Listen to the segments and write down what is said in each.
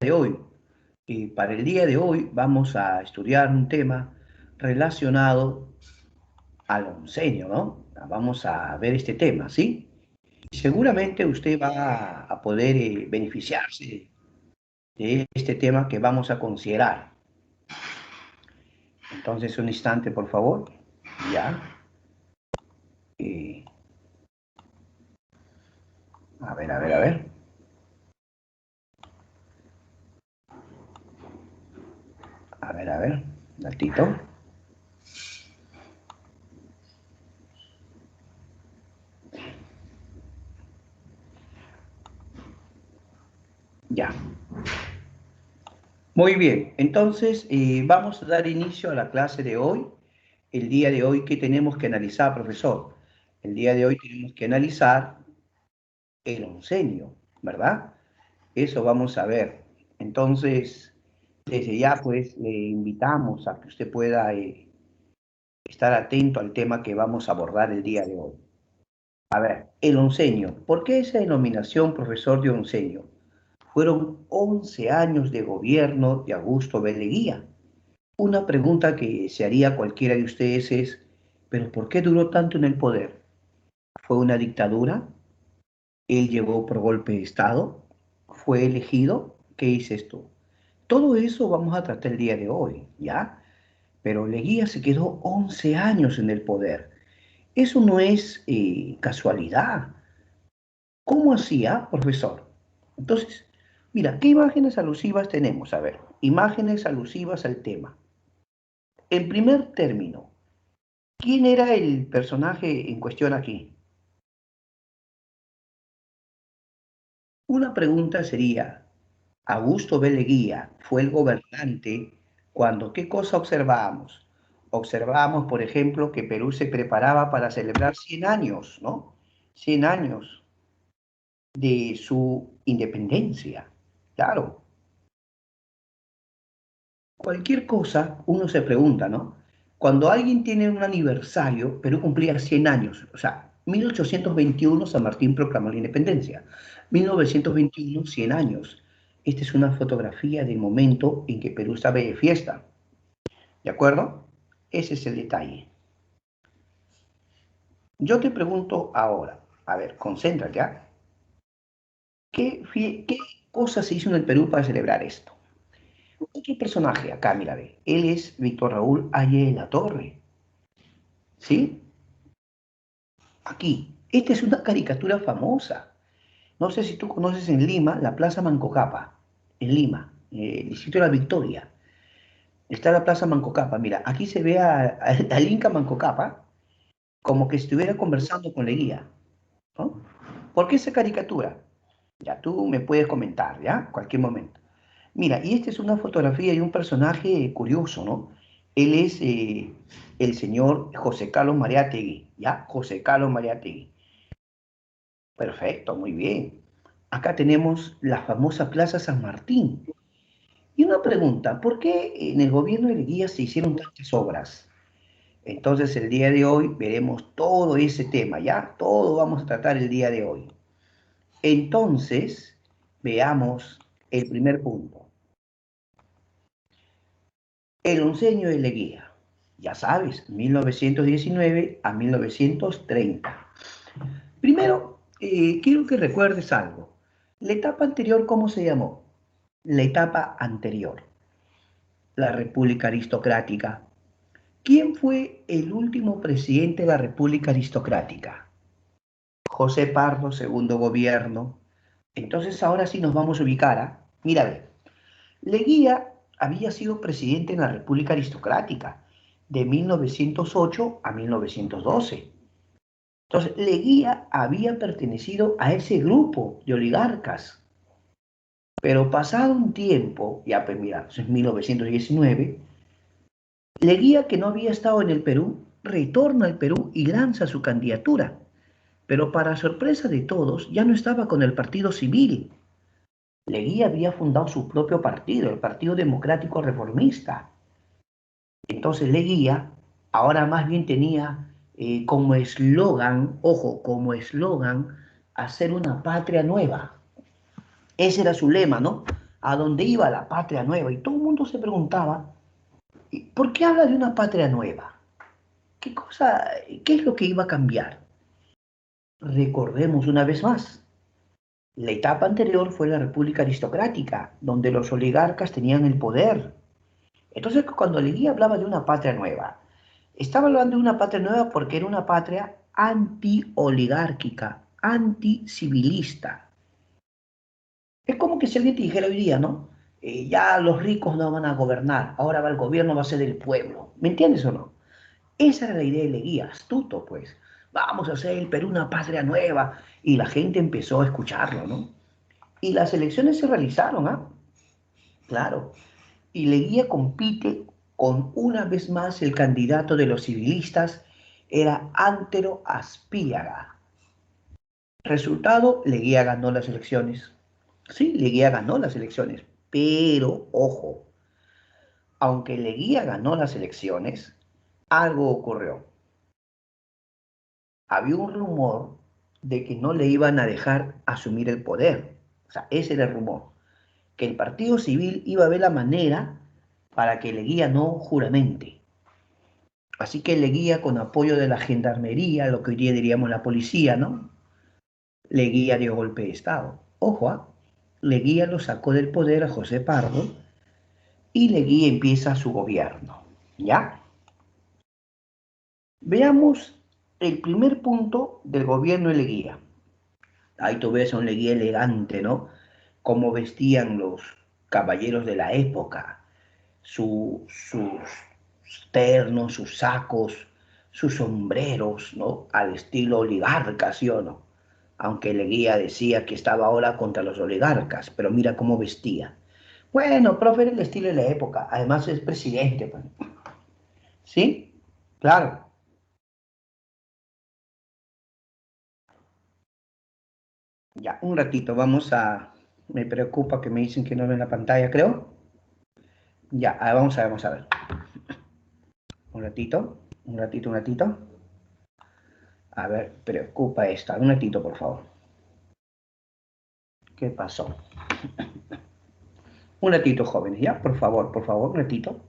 de hoy. Y para el día de hoy vamos a estudiar un tema relacionado al oncenio, ¿no? Vamos a ver este tema, ¿sí? Seguramente usted va a poder beneficiarse de este tema que vamos a considerar. Entonces, un instante, por favor. Ya. Eh, a ver. A ver. Un ratito. Ya. Muy bien, entonces vamos a dar inicio a la clase de hoy. El día de hoy, ¿qué tenemos que analizar, profesor? El día de hoy tenemos que analizar el oncenio, ¿verdad? Eso vamos a ver. Entonces, desde ya, pues, le invitamos a que usted pueda estar atento al tema que vamos a abordar el día de hoy. A ver, el oncenio. ¿Por qué esa denominación, profesor de oncenio? Fueron 11 años de gobierno de Augusto B. Leguía. Una pregunta que se haría cualquiera de ustedes es, ¿pero por qué duró tanto en el poder? ¿Fue una dictadura? ¿Él llegó por golpe de Estado? ¿Fue elegido? ¿Qué hice esto? Todo eso vamos a tratar el día de hoy, ¿ya? Pero Leguía se quedó 11 años en el poder. Eso no es casualidad. ¿Cómo hacía, profesor? Entonces, mira, ¿qué imágenes alusivas tenemos? A ver, imágenes alusivas al tema. En primer término, ¿quién era el personaje en cuestión aquí? Una pregunta sería, Augusto B. Leguía fue el gobernante cuando, ¿qué cosa observábamos? Observábamos, por ejemplo, que Perú se preparaba para celebrar 100 años, ¿no? 100 años de su independencia. Claro, cualquier cosa uno se pregunta, ¿no? Cuando alguien tiene un aniversario, Perú cumplía 100 años, o sea, 1821 San Martín proclamó la independencia, 1921 100 años. Esta es una fotografía del momento en que Perú estaba de fiesta, ¿de acuerdo? Ese es el detalle. Yo te pregunto ahora, a ver, concéntrate, ¿ya? ¿Qué cosa se hizo en el Perú para celebrar esto? Otro personaje acá, mira, ve, él es Víctor Raúl Aye de la Torre, ¿sí? Aquí. Esta es una caricatura famosa. No sé si tú conoces en Lima la Plaza Mancocapa, en Lima, el distrito de la Victoria. Está la Plaza Mancocapa. Mira, aquí se ve al Inca Mancocapa como que estuviera conversando con Leguía, ¿no? ¿Por qué esa caricatura? Ya tú me puedes comentar, ¿ya? Cualquier momento. Mira, y esta es una fotografía de un personaje curioso, ¿no? Él es el señor José Carlos Mariátegui, ¿ya? José Carlos Mariátegui. Perfecto, muy bien. Acá tenemos la famosa Plaza San Martín. Y una pregunta, ¿por qué en el gobierno de Leguía se hicieron tantas obras? Entonces el día de hoy veremos todo ese tema, ¿ya? Todo vamos a tratar el día de hoy. Entonces, veamos el primer punto. El oncenio de Leguía. Ya sabes, 1919 a 1930. Primero, quiero que recuerdes algo. La etapa anterior, ¿cómo se llamó? La etapa anterior, la República Aristocrática. ¿Quién fue el último presidente de la República Aristocrática? José Pardo, segundo gobierno. Entonces ahora sí nos vamos a ubicar. Mira, ve, Leguía había sido presidente en la República Aristocrática de 1908 a 1912. Entonces, Leguía había pertenecido a ese grupo de oligarcas. Pero pasado un tiempo, ya pues mira, eso es 1919, Leguía, que no había estado en el Perú, retorna al Perú y lanza su candidatura. Pero para sorpresa de todos, ya no estaba con el Partido Civil. Leguía había fundado su propio partido, el Partido Democrático Reformista. Entonces Leguía ahora más bien tenía como eslogan, ojo, como eslogan, hacer una patria nueva. Ese era su lema, ¿no? a donde iba la patria nueva. Y todo el mundo se preguntaba, ¿por qué habla de una patria nueva? ¿Qué cosa, qué es lo que iba a cambiar? Recordemos una vez más, la etapa anterior fue la República Aristocrática, donde los oligarcas tenían el poder. Entonces, cuando Leguía hablaba de una patria nueva, estaba hablando de una patria nueva porque era una patria anti-oligárquica, anti-civilista. Es como que si alguien te dijera hoy día, ¿no? Ya los ricos no van a gobernar, ahora va el gobierno, va a ser del pueblo. ¿Me entiendes o no? Esa era la idea de Leguía, astuto, pues. Vamos a hacer el Perú una patria nueva. Y la gente empezó a escucharlo, ¿no? Y las elecciones se realizaron, ¿ah? Claro. Y Leguía compite con una vez más el candidato de los civilistas, era Antero Aspíaga. Resultado, Leguía ganó las elecciones. Sí, Leguía ganó las elecciones, pero ojo, aunque Leguía ganó las elecciones, algo ocurrió. Había un rumor de que no le iban a dejar asumir el poder. O sea, ese era el rumor, que el Partido Civil iba a ver la manera para que Leguía no juramente. Así que Leguía, con apoyo de la gendarmería, lo que hoy día diríamos la policía, ¿no? Leguía dio golpe de Estado. Ojo, ¿ah? Leguía lo sacó del poder a José Pardo y Leguía empieza su gobierno. ¿Ya? Veamos el primer punto del gobierno de Leguía. Ahí tú ves a un Leguía elegante, ¿no? Cómo vestían los caballeros de la época, sus ternos, sus sacos, sus sombreros, ¿no? Al estilo oligarca, ¿sí o no? Aunque Leguía decía que estaba ahora contra los oligarcas, pero mira cómo vestía. Bueno, profe, era el estilo de la época, además es presidente, pues. ¿Sí? Claro. Ya, un ratito, vamos a... Me preocupa que me dicen que no ven la pantalla, creo. Ya, vamos a ver, vamos a ver. Un ratito, un ratito, un ratito. A ver, preocupa esta. Un ratito, por favor. ¿Qué pasó? Un ratito, jóvenes, ¿ya? Por favor, un ratito.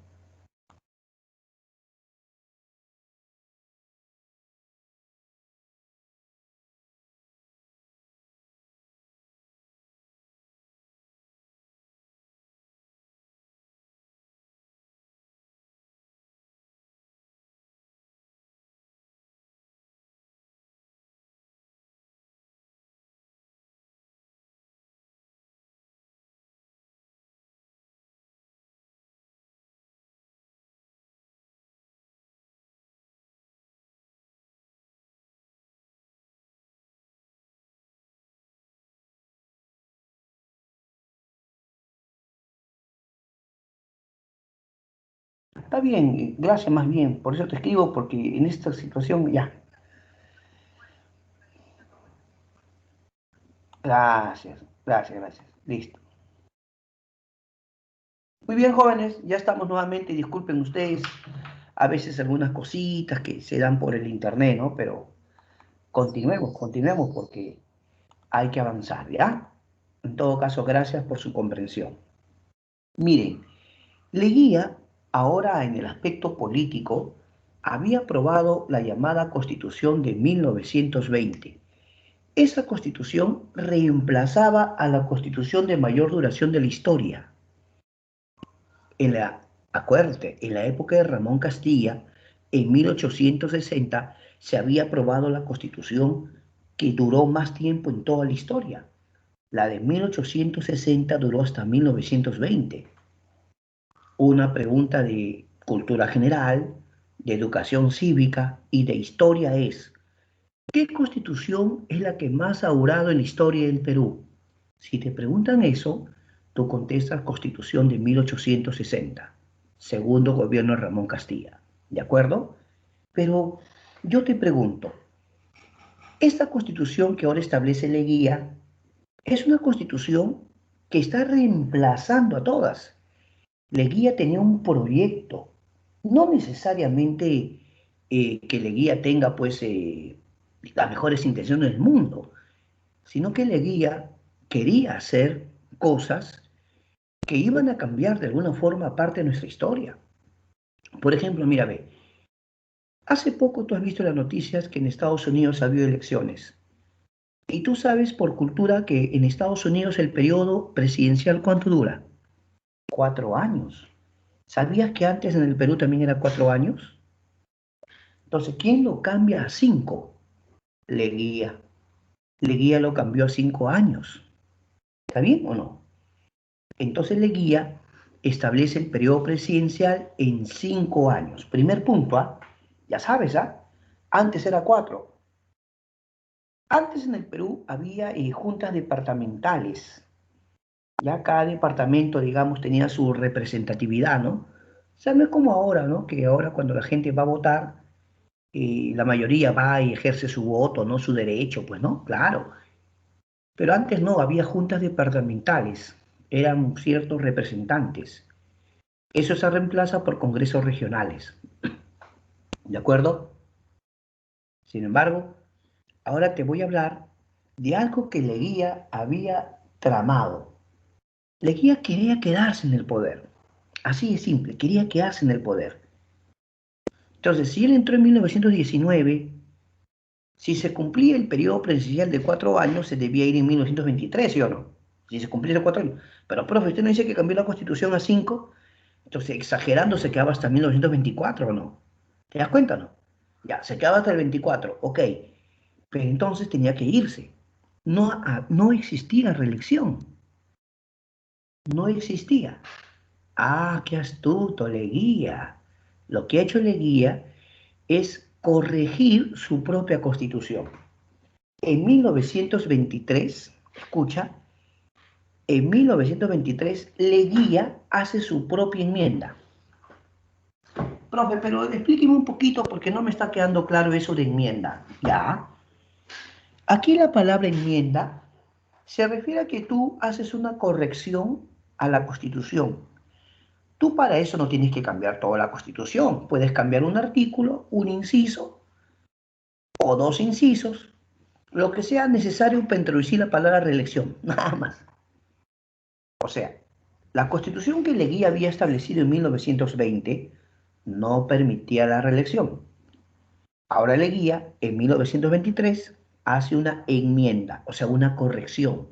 Está bien, gracias más bien. Por eso te escribo, porque en esta situación ya. Gracias, gracias, gracias. Listo. Muy bien, jóvenes, ya estamos nuevamente. Disculpen ustedes a veces algunas cositas que se dan por el internet, ¿no? Pero continuemos, continuemos porque hay que avanzar, ¿ya? En todo caso, gracias por su comprensión. Miren, Leguía, ahora en el aspecto político, había aprobado la llamada Constitución de 1920. Esa Constitución reemplazaba a la Constitución de mayor duración de la historia. Acuérdate, en la época de Ramón Castilla, en 1860, se había aprobado la Constitución que duró más tiempo en toda la historia. La de 1860 duró hasta 1920. Una pregunta de cultura general, de educación cívica y de historia es, ¿qué constitución es la que más ha durado en la historia del Perú? Si te preguntan eso, tú contestas Constitución de 1860, segundo gobierno de Ramón Castilla, ¿de acuerdo? Pero yo te pregunto, esta constitución que ahora establece Leguía es una constitución que está reemplazando a todas. Leguía tenía un proyecto, no necesariamente que Leguía tenga pues las mejores intenciones del mundo, sino que Leguía quería hacer cosas que iban a cambiar de alguna forma parte de nuestra historia. Por ejemplo, mira, ve, hace poco tú has visto las noticias que en Estados Unidos ha habido elecciones. Y tú sabes por cultura que en Estados Unidos el periodo presidencial, ¿cuánto dura? 4 años. ¿Sabías que antes en el Perú también era 4 años? Entonces, ¿quién lo cambia a 5? Leguía. Leguía lo cambió a 5 años. ¿Está bien o no? Entonces Leguía establece el periodo presidencial en 5 años. Primer punto, ¿ah? Ya sabes, ¿ah? Antes era 4. Antes en el Perú había juntas departamentales. Ya cada departamento, digamos, tenía su representatividad, ¿no? O sea, no es como ahora, ¿no? Que ahora cuando la gente va a votar, la mayoría va y ejerce su voto, ¿no? Su derecho, pues, ¿no? Claro. Pero antes no, había juntas departamentales, eran ciertos representantes. Eso se reemplaza por congresos regionales, ¿de acuerdo? Sin embargo, ahora te voy a hablar de algo que Leguía había tramado. Leguía quería quedarse en el poder, así de simple, quería quedarse en el poder. Entonces, si él entró en 1919, si se cumplía el periodo presidencial de 4 años, se debía ir en 1923, ¿sí o no? Si se cumplieron 4 años. Pero, profe, ¿usted no dice que cambió la constitución a 5? Entonces, exagerando, se quedaba hasta 1924, ¿o no? ¿Te das cuenta, no? Ya, se quedaba hasta el 24, ok. Pero entonces tenía que irse. No, no existía reelección. No existía. Ah, qué astuto, Leguía. Lo que ha hecho Leguía es corregir su propia constitución. En 1923, escucha, en 1923 Leguía hace su propia enmienda. Profe, pero explíqueme un poquito porque no me está quedando claro eso de enmienda. Ya. Aquí la palabra enmienda se refiere a que tú haces una corrección a la Constitución. Tú para eso no tienes que cambiar toda la Constitución. Puedes cambiar un artículo, un inciso o dos incisos, lo que sea necesario para introducir la palabra reelección, nada más. O sea, la Constitución que Leguía había establecido en 1920 no permitía la reelección. Ahora Leguía, en 1923, hace una enmienda, o sea, una corrección,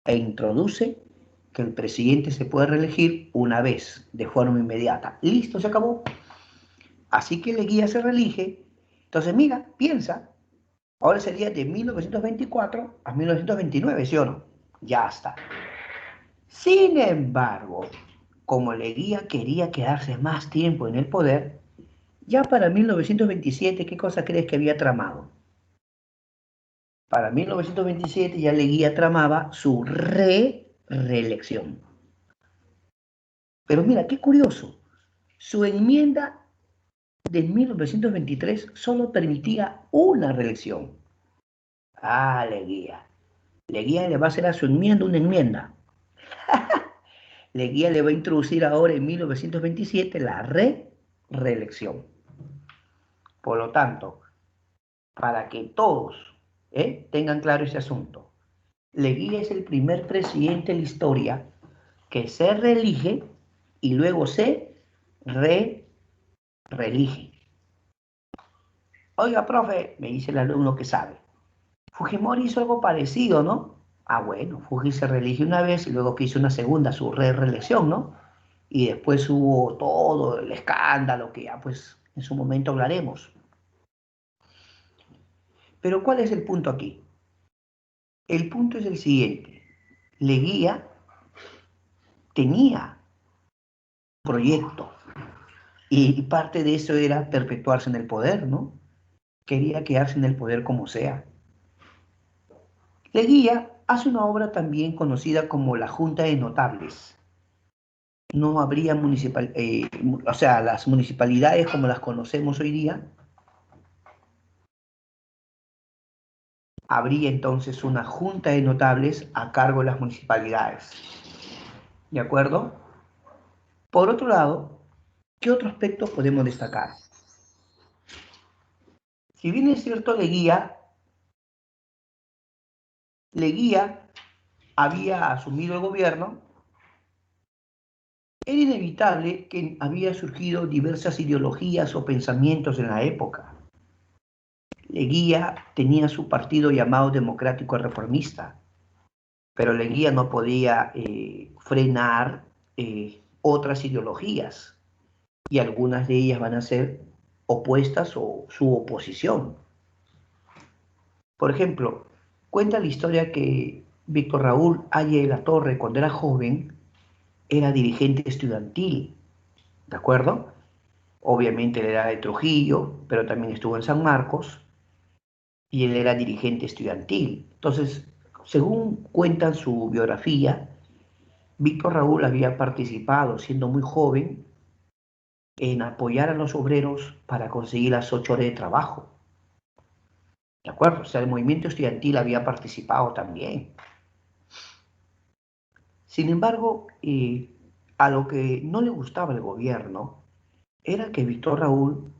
e introduce que el presidente se puede reelegir una vez, de forma inmediata. Listo, se acabó. Así que Leguía se reelige. Entonces, mira, piensa, ahora sería de 1924 a 1929, ¿sí o no? Ya está. Sin embargo, como Leguía quería quedarse más tiempo en el poder, ya para 1927, ¿qué cosa crees que había tramado? Para 1927 ya Leguía tramaba su reelección. Pero mira, qué curioso, su enmienda de 1923 solo permitía una reelección. Ah, Leguía. Leguía le va a hacer a su enmienda una enmienda. Leguía le va a introducir ahora en 1927 la reelección. Por lo tanto, para que todos tengan claro ese asunto, Leguía es el primer presidente en la historia que se reelige y luego se reelige. Oiga, profe, me dice el alumno que sabe. Fujimori hizo algo parecido, ¿no? Ah, bueno, Fujimori se reelige una vez y luego que hizo una segunda, su reelección, ¿no? Y después hubo todo el escándalo que ya pues en su momento hablaremos. Pero ¿cuál es el punto aquí? El punto es el siguiente. Leguía tenía un proyecto y parte de eso era perpetuarse en el poder, ¿no? Quería quedarse en el poder como sea. Leguía hace una obra también conocida como la Junta de Notables. No habría o sea, las municipalidades como las conocemos hoy día, habría entonces una junta de notables a cargo de las municipalidades. ¿De acuerdo? Por otro lado, ¿qué otro aspecto podemos destacar? Si bien es cierto, Leguía había asumido el gobierno, era inevitable que había surgido diversas ideologías o pensamientos en la época. Leguía tenía su partido llamado Democrático Reformista, pero Leguía no podía frenar otras ideologías, y algunas de ellas van a ser opuestas o su oposición. Por ejemplo, cuenta la historia que Víctor Raúl Haya de la Torre, cuando era joven, era dirigente estudiantil, ¿de acuerdo? Obviamente él era de Trujillo, pero también estuvo en San Marcos, y él era dirigente estudiantil. Entonces, según cuentan su biografía, Víctor Raúl había participado, siendo muy joven, en apoyar a los obreros para conseguir las 8 horas de trabajo. ¿De acuerdo? O sea, el movimiento estudiantil había participado también. Sin embargo, a lo que no le gustaba el gobierno era que Víctor Raúl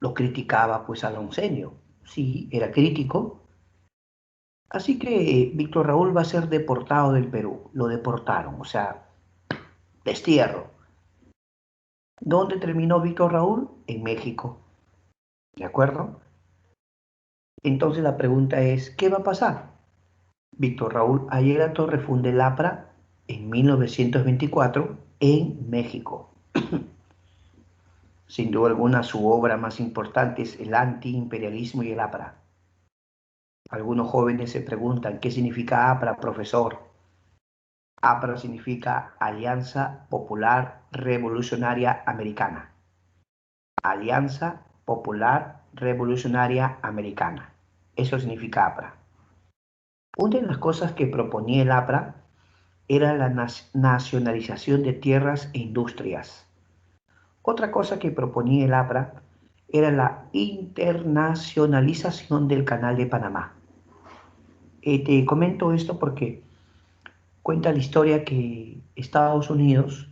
lo criticaba pues al oncenio. Sí, era crítico. Así que Víctor Raúl va a ser deportado del Perú. Lo deportaron, o sea, destierro. ¿Dónde terminó Víctor Raúl? En México. ¿De acuerdo? Entonces la pregunta es, ¿qué va a pasar? Víctor Raúl Ayala Torre funda el APRA en 1924 en México. Sin duda alguna, su obra más importante es El antiimperialismo y el APRA. Algunos jóvenes se preguntan, ¿qué significa APRA, profesor? APRA significa Alianza Popular Revolucionaria Americana. Alianza Popular Revolucionaria Americana. Eso significa APRA. Una de las cosas que proponía el APRA era la nacionalización de tierras e industrias. Otra cosa que proponía el APRA era la internacionalización del Canal de Panamá. Te comento esto porque cuenta la historia que Estados Unidos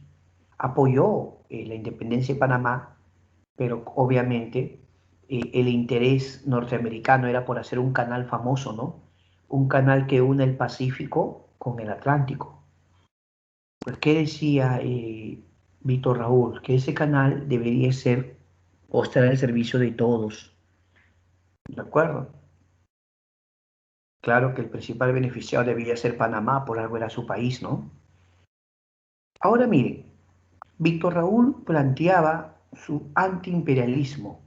apoyó la independencia de Panamá, pero obviamente el interés norteamericano era por hacer un canal famoso, ¿no? Un canal que une el Pacífico con el Atlántico. Pues, ¿qué decía Víctor Raúl? Que ese canal debería ser o estar al servicio de todos, ¿de acuerdo? Claro que el principal beneficiado debía ser Panamá, por algo era su país, ¿no? Ahora miren, Víctor Raúl planteaba su antiimperialismo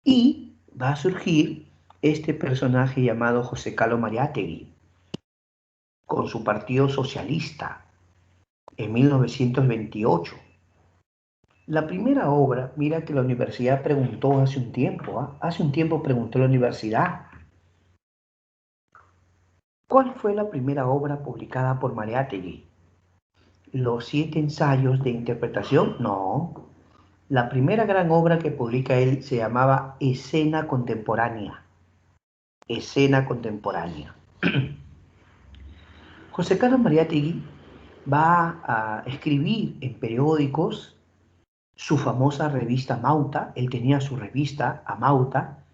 y va a surgir este personaje llamado José Carlos Mariátegui con su Partido Socialista en 1928. La primera obra, mira que la universidad preguntó hace un tiempo, hace un tiempo preguntó la universidad, ¿cuál fue la primera obra publicada por Mariátegui? ¿Los 7 ensayos de interpretación? No. La primera gran obra que publica él se llamaba Escena Contemporánea. Escena Contemporánea. José Carlos Mariátegui va a escribir en periódicos su famosa revista Mauta. Él tenía su revista Amauta,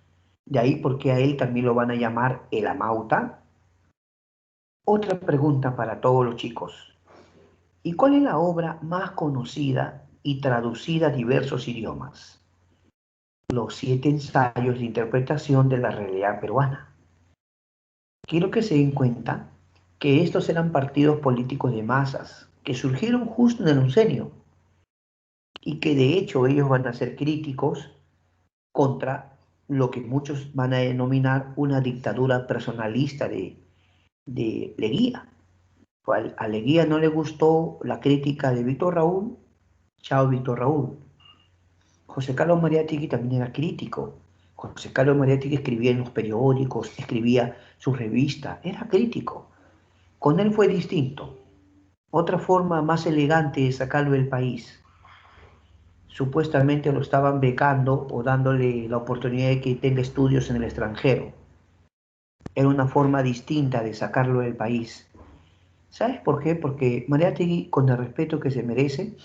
de ahí porque a él también lo van a llamar el Amauta. Otra pregunta para todos los chicos. ¿Y cuál es la obra más conocida y traducida a diversos idiomas? Los 7 ensayos de interpretación de la realidad peruana. Quiero que se den cuenta que estos eran partidos políticos de masas que surgieron justo en el oncenio y que de hecho ellos van a ser críticos contra lo que muchos van a denominar una dictadura personalista de Leguía. A Leguía no le gustó la crítica de Víctor Raúl, chao Víctor Raúl. José Carlos Mariátegui también era crítico. José Carlos Mariátegui escribía en los periódicos, escribía su revista, era crítico. Con él fue distinto. Otra forma más elegante de sacarlo del país. Supuestamente lo estaban becando o dándole la oportunidad de que tenga estudios en el extranjero. Era una forma distinta de sacarlo del país. ¿Sabes por qué? Porque Mariátegui, con el respeto que se merece,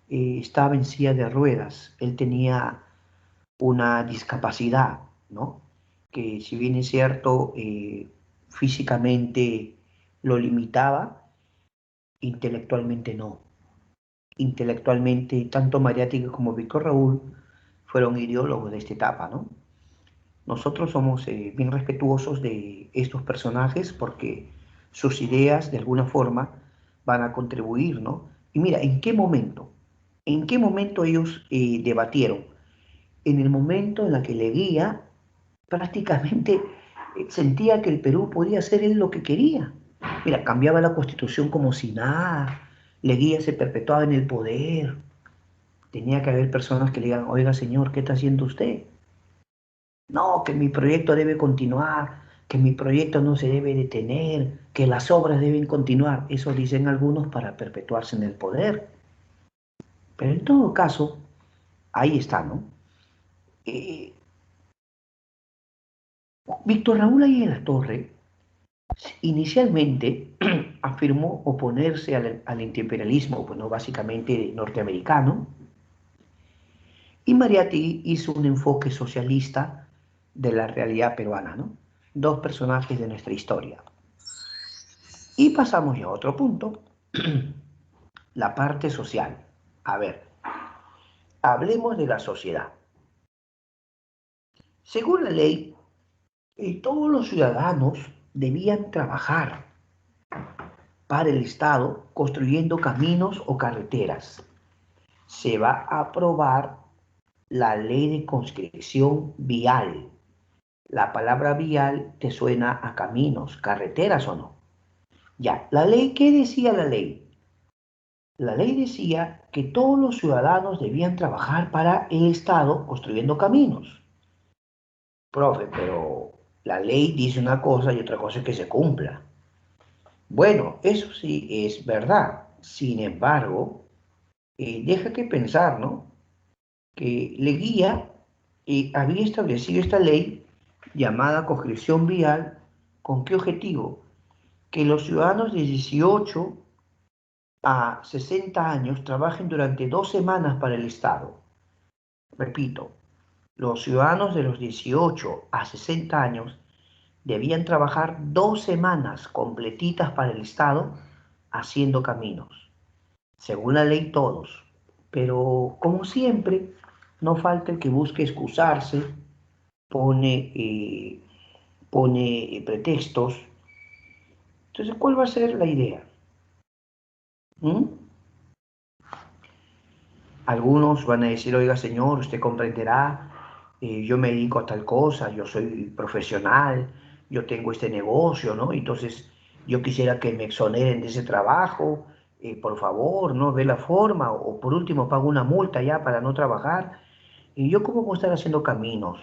estaba en silla de ruedas. Él tenía una discapacidad, ¿no? Que si bien es cierto, físicamente lo limitaba, intelectualmente no. intelectualmente, tanto Mariátegui como Víctor Raúl fueron ideólogos de esta etapa, ¿no? Nosotros somos bien respetuosos de estos personajes porque sus ideas, de alguna forma, van a contribuir, ¿no? Y mira, ¿en qué momento? ¿En qué momento ellos debatieron? En el momento en el que Leguía prácticamente sentía que el Perú podía hacer él lo que quería. Mira, cambiaba la constitución como si nada, Leguía se perpetuaba en el poder. Tenía que haber personas que le digan, oiga señor, ¿qué está haciendo usted? No, que mi proyecto debe continuar, que mi proyecto no se debe detener, que las obras deben continuar. Eso dicen algunos para perpetuarse en el poder. Pero en todo caso, ahí está, ¿no? Eh, Víctor Raúl Ayala la Torre inicialmente afirmó oponerse al imperialismo, bueno, básicamente norteamericano, y Mariátegui hizo un enfoque socialista de la realidad peruana, ¿no? Dos personajes de nuestra historia. Y pasamos ya a otro punto, la parte social. A ver, hablemos de la sociedad. Según la ley, todos los ciudadanos debían trabajar para el Estado construyendo caminos o carreteras. Se va a aprobar la ley de conscripción vial. La palabra vial te suena a caminos, carreteras o no. Ya, la ley, ¿qué decía la ley? La ley decía que todos los ciudadanos debían trabajar para el Estado construyendo caminos. Profe, pero la ley dice una cosa y otra cosa es que se cumpla. Bueno, eso sí es verdad. Sin embargo, deja que pensar, ¿no? Que Leguía había establecido esta ley llamada conscripción vial, ¿con qué objetivo? Que los ciudadanos de 18 a 60 años trabajen durante 2 semanas para el Estado. Repito, los ciudadanos de los 18 a 60 años debían trabajar 2 semanas completitas para el Estado haciendo caminos. Según la ley todos. Pero como siempre, no falta el que busque excusarse, pone pretextos. Entonces, ¿cuál va a ser la idea? ¿Mm? Algunos van a decir, oiga señor, usted comprenderá, yo me dedico a tal cosa, yo soy profesional, yo tengo este negocio, ¿no? Entonces yo quisiera que me exoneren de ese trabajo, por favor, ¿no? Ve la forma, o por último pago una multa ya para no trabajar. ¿Y yo cómo puedo estar haciendo caminos?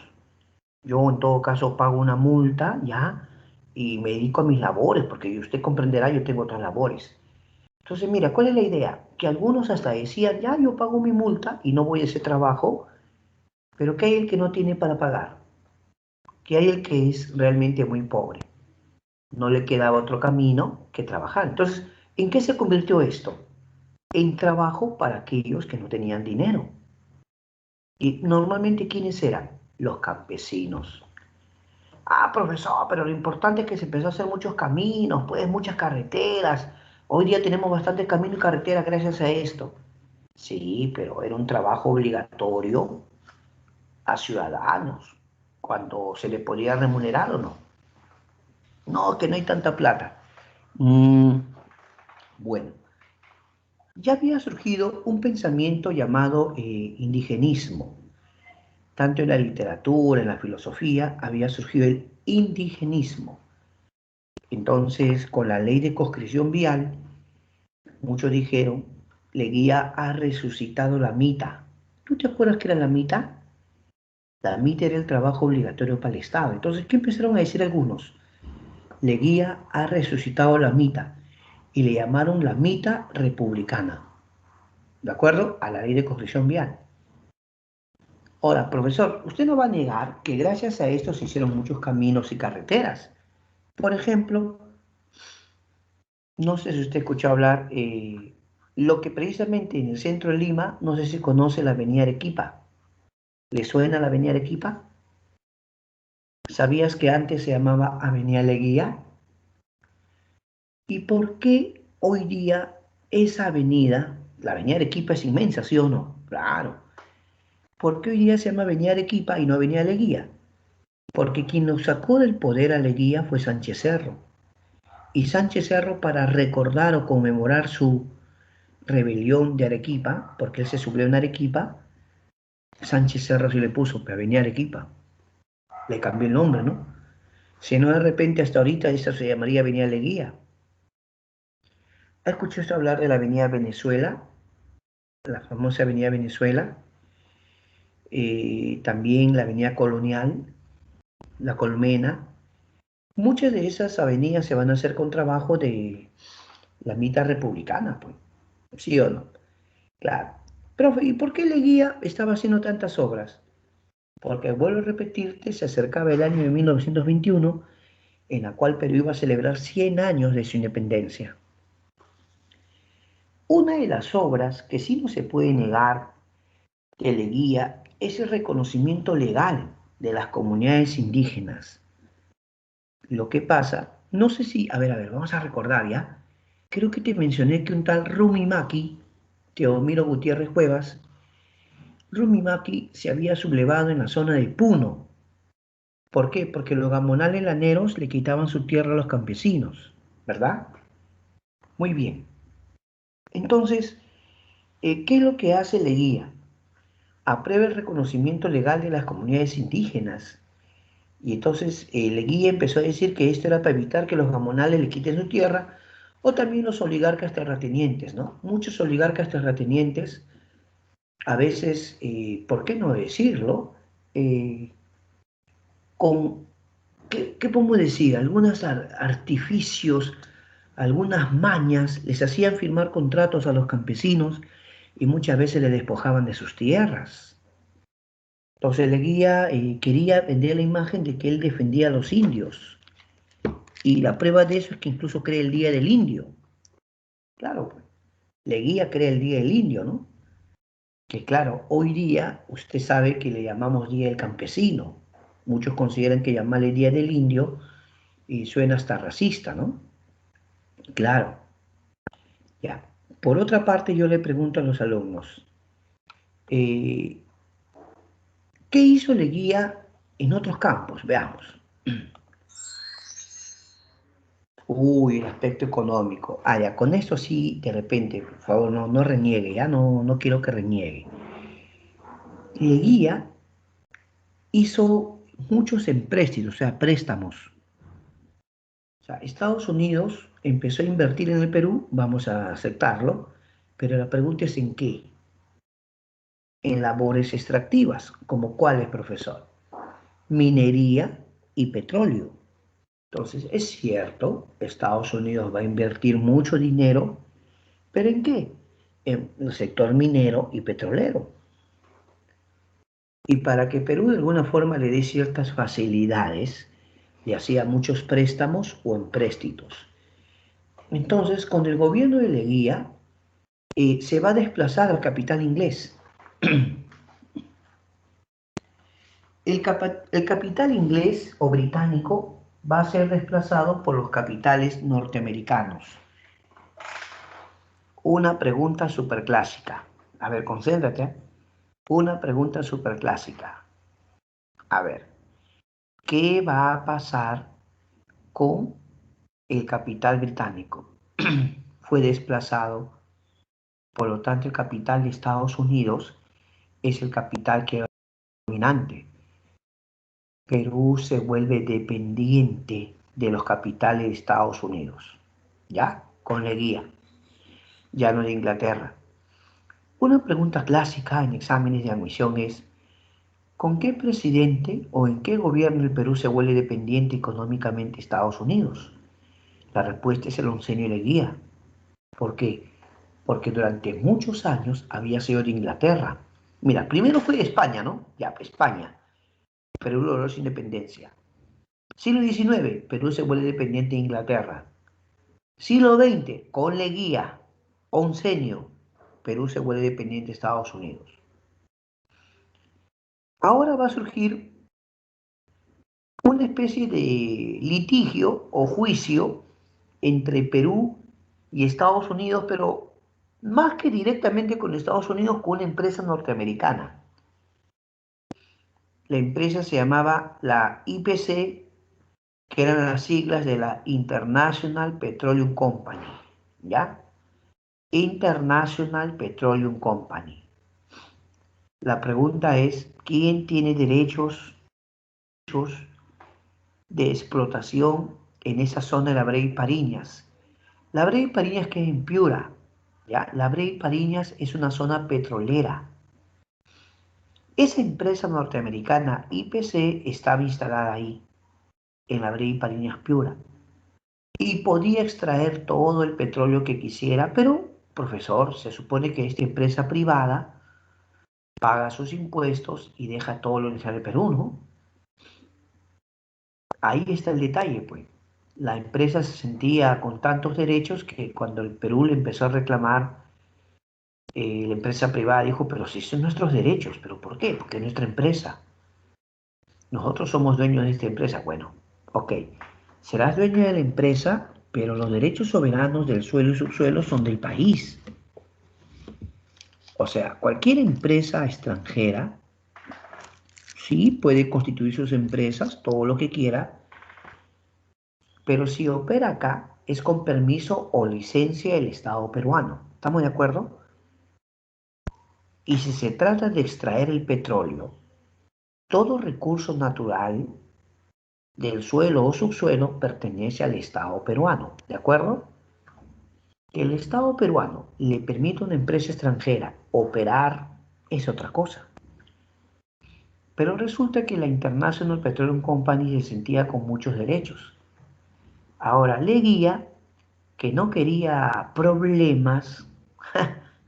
Yo en todo caso pago una multa, ya, y me dedico a mis labores, porque usted comprenderá, yo tengo otras labores. Entonces, mira, ¿cuál es la idea? Que algunos hasta decían, ya, yo pago mi multa y no voy a ese trabajo, pero que hay el que no tiene para pagar, que hay el que es realmente muy pobre. No le quedaba otro camino que trabajar. Entonces, ¿en qué se convirtió esto? En trabajo para aquellos que no tenían dinero. Y normalmente, ¿quiénes eran? Los campesinos. Ah, profesor, pero lo importante es que se empezó a hacer muchos caminos, pues muchas carreteras. Hoy día tenemos bastantes caminos y carreteras gracias a esto. Sí, pero era un trabajo obligatorio a ciudadanos, cuando se les podía remunerar o no. No, que no hay tanta plata. Mm, bueno, ya había surgido un pensamiento llamado indigenismo. Tanto en la literatura, en la filosofía, había surgido el indigenismo. Entonces, con la ley de conscripción vial, muchos dijeron, Leguía ha resucitado la mita. ¿Tú te acuerdas qué era la mita? La mita era el trabajo obligatorio para el Estado. Entonces, ¿qué empezaron a decir algunos? Leguía ha resucitado la mita y le llamaron la mita republicana, ¿de acuerdo? A la ley de construcción vial. Ahora, profesor, usted no va a negar que gracias a esto se hicieron muchos caminos y carreteras. Por ejemplo, no sé si usted escuchó hablar, lo que precisamente en el centro de Lima, no sé si conoce la avenida Arequipa. ¿Le suena la avenida Arequipa? ¿Sabías que antes se llamaba Avenida Leguía? ¿Y por qué hoy día esa avenida La avenida Arequipa es inmensa, ¿sí o no? Claro. ¿Por qué hoy día se llama avenida Arequipa y no avenida Leguía? Porque quien nos sacó del poder a Leguía fue Sánchez Cerro. Y Sánchez Cerro, para recordar o conmemorar su rebelión de Arequipa, porque él se subió en Arequipa, Sánchez Cerro sí le puso Avenida Arequipa. Le cambió el nombre, ¿no? Si no, de repente hasta ahorita esa se llamaría Avenida Leguía. ¿Ha escuchado usted hablar de la Avenida Venezuela? La famosa Avenida Venezuela. También la Avenida Colonial, la Colmena. Muchas de esas avenidas se van a hacer con trabajo de la mitad republicana, pues. ¿Sí o no? Claro. Profe, ¿y por qué Leguía estaba haciendo tantas obras? Porque, vuelvo a repetirte, se acercaba el año de 1921, en la cual Perú iba a celebrar 100 años de su independencia. Una de las obras que sí no se puede negar que Leguía es el reconocimiento legal de las comunidades indígenas. Lo que pasa, no sé si, a ver, vamos a recordar ya. Creo que te mencioné que un tal Rumi Maki, Teomiro Gutiérrez Cuevas, Rumi Maki se había sublevado en la zona de Puno. ¿Por qué? Porque los gamonales laneros le quitaban su tierra a los campesinos, ¿verdad? Muy bien. Entonces, ¿qué es lo que hace Leguía? Aprueba el reconocimiento legal de las comunidades indígenas. Y entonces Leguía empezó a decir que esto era para evitar que los gamonales le quiten su tierra, o también los oligarcas terratenientes, ¿no? Muchos oligarcas terratenientes, a veces, ¿por qué no decirlo? Eh, con, ¿qué podemos decir? Algunos artificios, algunas mañas, les hacían firmar contratos a los campesinos y muchas veces les despojaban de sus tierras. Entonces Leguía quería vender la imagen de que él defendía a los indios. Y la prueba de eso es que incluso crea el Día del Indio. Claro, pues, Leguía crea el Día del Indio, ¿no? Que claro, hoy día usted sabe que le llamamos Día del Campesino. Muchos consideran que llamarle Día del Indio y suena hasta racista, ¿no? Claro, ya. Por otra parte, yo le pregunto a los alumnos, eh, ¿qué hizo Leguía en otros campos? Veamos. Uy, el aspecto económico. Ah, ya, con esto sí, de repente, por favor, no reniegue, ya no quiero que reniegue. Leguía hizo muchos empréstitos, o sea, préstamos. O sea, Estados Unidos empezó a invertir en el Perú, vamos a aceptarlo, pero la pregunta es ¿en qué? En labores extractivas, como cuáles, profesor. Minería y petróleo. Entonces, es cierto, Estados Unidos va a invertir mucho dinero, ¿pero en qué? En el sector minero y petrolero. Y para que Perú de alguna forma le dé ciertas facilidades, le hacía muchos préstamos o empréstitos. Entonces, con el gobierno de Leguía, se va a desplazar al capital inglés. El capital inglés o británico va a ser desplazado por los capitales norteamericanos. Una pregunta superclásica. A ver, concéntrate. Una pregunta superclásica. A ver, ¿qué va a pasar con el capital británico? Fue desplazado, por lo tanto el capital de Estados Unidos es el capital que es dominante. Perú se vuelve dependiente de los capitales de Estados Unidos, ¿ya? Con Leguía, ya no de Inglaterra. Una pregunta clásica en exámenes de admisión es, ¿con qué presidente o en qué gobierno el Perú se vuelve dependiente económicamente de Estados Unidos? La respuesta es el oncenio Leguía. ¿Por qué? Porque durante muchos años había sido de Inglaterra. Mira, primero fue de España, ¿no? Ya, España. Perú logró su independencia. Siglo XIX, Perú se vuelve dependiente de Inglaterra. Siglo XX, con Leguía, oncenio, Perú se vuelve dependiente de Estados Unidos. Ahora va a surgir una especie de litigio o juicio entre Perú y Estados Unidos, pero más que directamente con Estados Unidos, con una empresa norteamericana. La empresa se llamaba la IPC, que eran las siglas de la International Petroleum Company, ¿ya? International Petroleum Company. La pregunta es, ¿quién tiene derechos de explotación en esa zona de la Brea y Pariñas? La Brea y Pariñas queda en Piura, ¿ya? La Brea y Pariñas es una zona petrolera. Esa empresa norteamericana IPC estaba instalada ahí, en la Brea y Pariñas, Piura, y podía extraer todo el petróleo que quisiera, pero, profesor, se supone que esta empresa privada paga sus impuestos y deja todo lo necesario al Perú, ¿no? Ahí está el detalle, pues. La empresa se sentía con tantos derechos que cuando el Perú le empezó a reclamar, la empresa privada dijo, pero si son nuestros derechos, ¿pero por qué? Porque es nuestra empresa. Nosotros somos dueños de esta empresa. Bueno, ok, serás dueño de la empresa, pero los derechos soberanos del suelo y subsuelo son del país. O sea, cualquier empresa extranjera, sí, puede constituir sus empresas, todo lo que quiera, pero si opera acá es con permiso o licencia del Estado peruano. ¿Estamos de acuerdo? Y si se trata de extraer el petróleo, todo recurso natural del suelo o subsuelo pertenece al Estado peruano. ¿De acuerdo? Que el Estado peruano le permita a una empresa extranjera operar es otra cosa. Pero resulta que la International Petroleum Company se sentía con muchos derechos. Ahora, Leguía, que no quería problemas,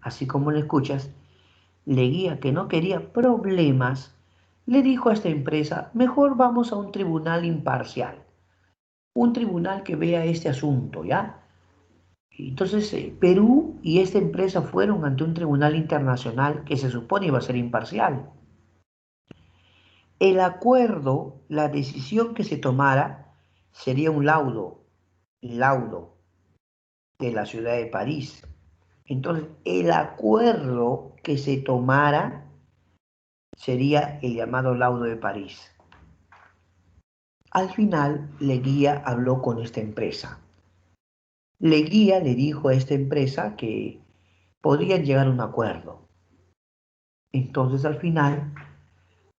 así como lo escuchas, Leguía, que no quería problemas, le dijo a esta empresa, mejor vamos a un tribunal imparcial, un tribunal que vea este asunto, ¿ya? Entonces, Perú y esta empresa fueron ante un tribunal internacional que se supone iba a ser imparcial. El acuerdo, la decisión que se tomara, sería un laudo de la ciudad de París. Entonces, el acuerdo que se tomara sería el llamado laudo de París. Al final, Leguía habló con esta empresa. Leguía le dijo a esta empresa que podrían llegar a un acuerdo. Entonces, al final,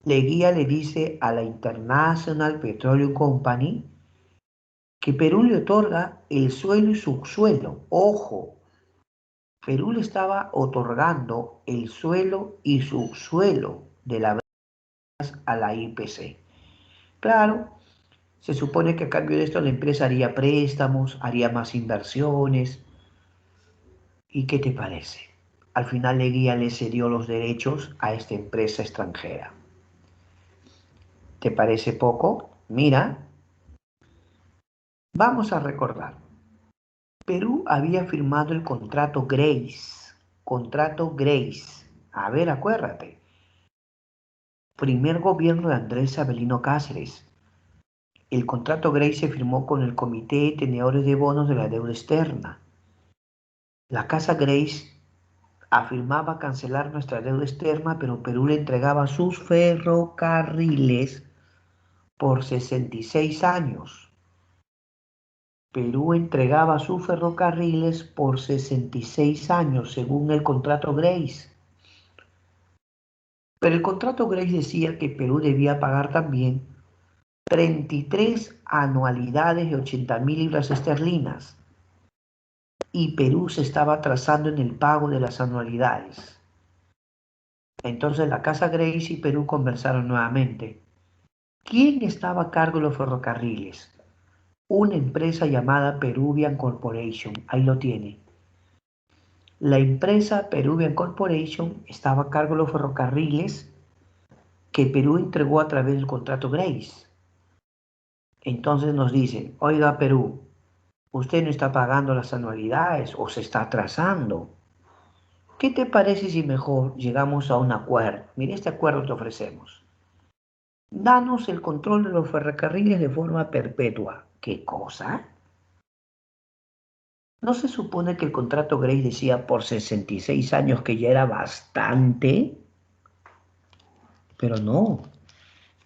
Leguía le dice a la International Petroleum Company que Perú le otorga el suelo y subsuelo. Ojo, Perú le estaba otorgando el suelo y subsuelo de la a la IPC. Claro, se supone que a cambio de esto la empresa haría préstamos, haría más inversiones. ¿Y qué te parece? Al final Leguía le cedió los derechos a esta empresa extranjera. ¿Te parece poco? Mira, vamos a recordar. Perú había firmado el contrato Grace. Contrato Grace. A ver, acuérdate. Primer gobierno de Andrés Avelino Cáceres. El contrato Grace se firmó con el Comité de Tenedores de Bonos de la Deuda Externa. La Casa Grace afirmaba cancelar nuestra deuda externa, pero Perú le entregaba sus ferrocarriles por 66 años. Perú entregaba sus ferrocarriles por 66 años, según el contrato Grace. Pero el contrato Grace decía que Perú debía pagar también 33 anualidades de 80.000 libras esterlinas. Y Perú se estaba atrasando en el pago de las anualidades. Entonces la Casa Grace y Perú conversaron nuevamente. ¿Quién estaba a cargo de los ferrocarriles? Una empresa llamada Peruvian Corporation. Ahí lo tiene. La empresa Peruvian Corporation estaba a cargo de los ferrocarriles que Perú entregó a través del contrato Grace. Entonces nos dicen, oiga Perú, usted no está pagando las anualidades o se está atrasando. ¿Qué te parece si mejor llegamos a un acuerdo? Mira, este acuerdo te ofrecemos. Danos el control de los ferrocarriles de forma perpetua. ¿Qué cosa? ¿No se supone que el contrato Grace decía por 66 años que ya era bastante? Pero no.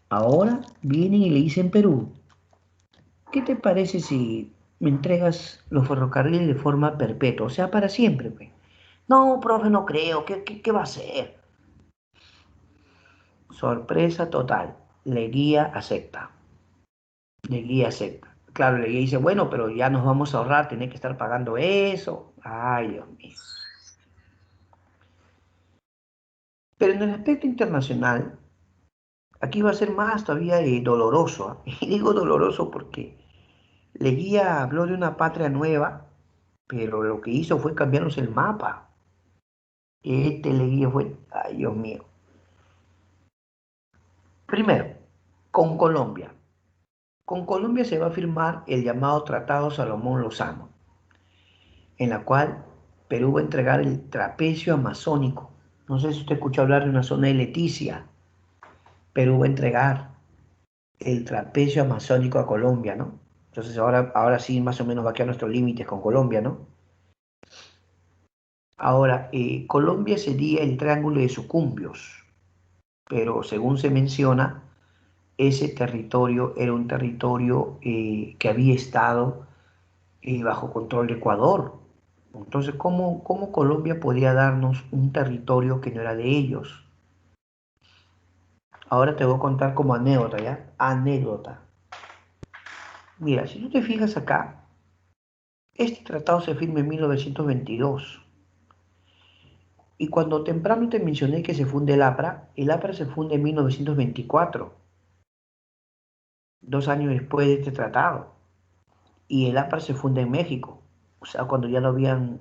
Ahora vienen y le dicen Perú, ¿qué te parece si me entregas los ferrocarriles de forma perpetua? O sea, para siempre, pues. No, profe, no creo. ¿Qué va a ser? Sorpresa total. Leguía acepta. Leguía acepta. Claro, Leguía dice, bueno, pero ya nos vamos a ahorrar, tener que estar pagando eso. Ay, Dios mío. Pero en el aspecto internacional, aquí va a ser más todavía doloroso. ¿Ah? Y digo doloroso porque Leguía habló de una patria nueva, pero lo que hizo fue cambiarnos el mapa. Este Leguía fue, ay, Dios mío. Primero, con Colombia. Con Colombia se va a firmar el llamado Tratado Salomón Lozano, en la cual Perú va a entregar el trapecio amazónico. No sé si usted escuchó hablar de una zona de Leticia. Perú va a entregar el trapecio amazónico a Colombia, ¿no? Entonces ahora sí más o menos va a quedar nuestros límites con Colombia, ¿no? Ahora, Colombia sería el Triángulo de Sucumbios, pero según se menciona, ese territorio era un territorio que había estado bajo control de Ecuador. Entonces, ¿cómo Colombia podía darnos un territorio que no era de ellos? Ahora te voy a contar como anécdota, ¿ya? Anécdota. Mira, si tú te fijas acá, este tratado se firma en 1922. Y cuando temprano te mencioné que se funde el APRA se funde en 1924, 2 años después de este tratado. Y el APRA se funde en México, o sea, cuando ya lo habían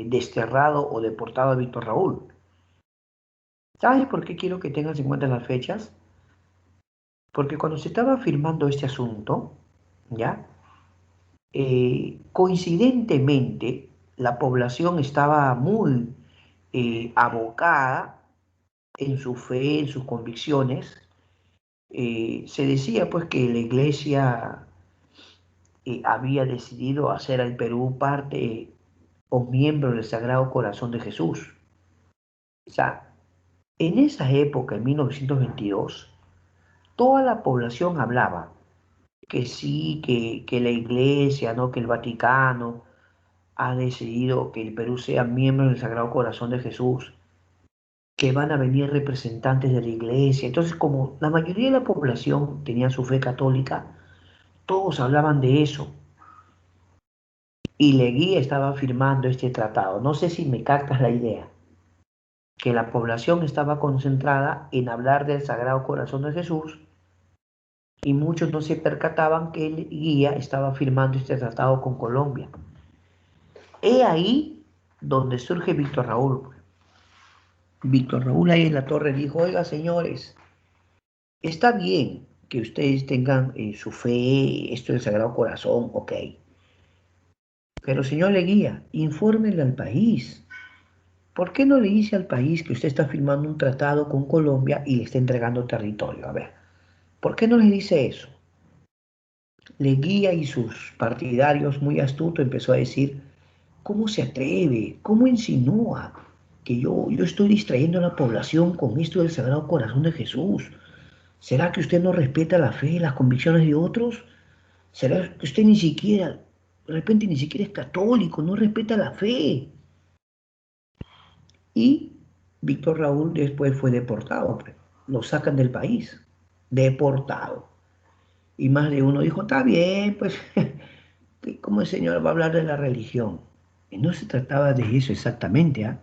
desterrado o deportado a Víctor Raúl. ¿Sabes por qué quiero que tengas en cuenta las fechas? Porque cuando se estaba firmando este asunto, ¿ya? Coincidentemente, la población estaba muy abocada en su fe, en sus convicciones. Se decía pues que la iglesia había decidido hacer al Perú parte o miembro del Sagrado Corazón de Jesús. O sea, en esa época, en 1922, toda la población hablaba que sí, que la iglesia, ¿no? Que el Vaticano ha decidido que el Perú sea miembro del Sagrado Corazón de Jesús, que van a venir representantes de la iglesia. Entonces, como la mayoría de la población tenía su fe católica, todos hablaban de eso. Y Leguía estaba firmando este tratado. No sé si me captas la idea, que la población estaba concentrada en hablar del Sagrado Corazón de Jesús y muchos no se percataban que Leguía estaba firmando este tratado con Colombia. He ahí donde surge Víctor Raúl. Víctor Raúl ahí en la torre dijo, oiga señores, está bien que ustedes tengan su fe, esto del Sagrado Corazón, ok. Pero señor Leguía, infórmele al país. ¿Por qué no le dice al país que usted está firmando un tratado con Colombia y le está entregando territorio? A ver, ¿por qué no le dice eso? Leguía y sus partidarios, muy astuto, empezó a decir, ¿cómo se atreve? ¿Cómo insinúa que yo estoy distrayendo a la población con esto del Sagrado Corazón de Jesús? ¿Será que usted no respeta la fe y las convicciones de otros? ¿Será que usted ni siquiera, de repente ni siquiera es católico, no respeta la fe? Y Víctor Raúl después fue deportado, pues. Lo sacan del país, deportado. Y más de uno dijo, está bien, pues, ¿cómo el señor va a hablar de la religión? Y no se trataba de eso exactamente, ¿ah?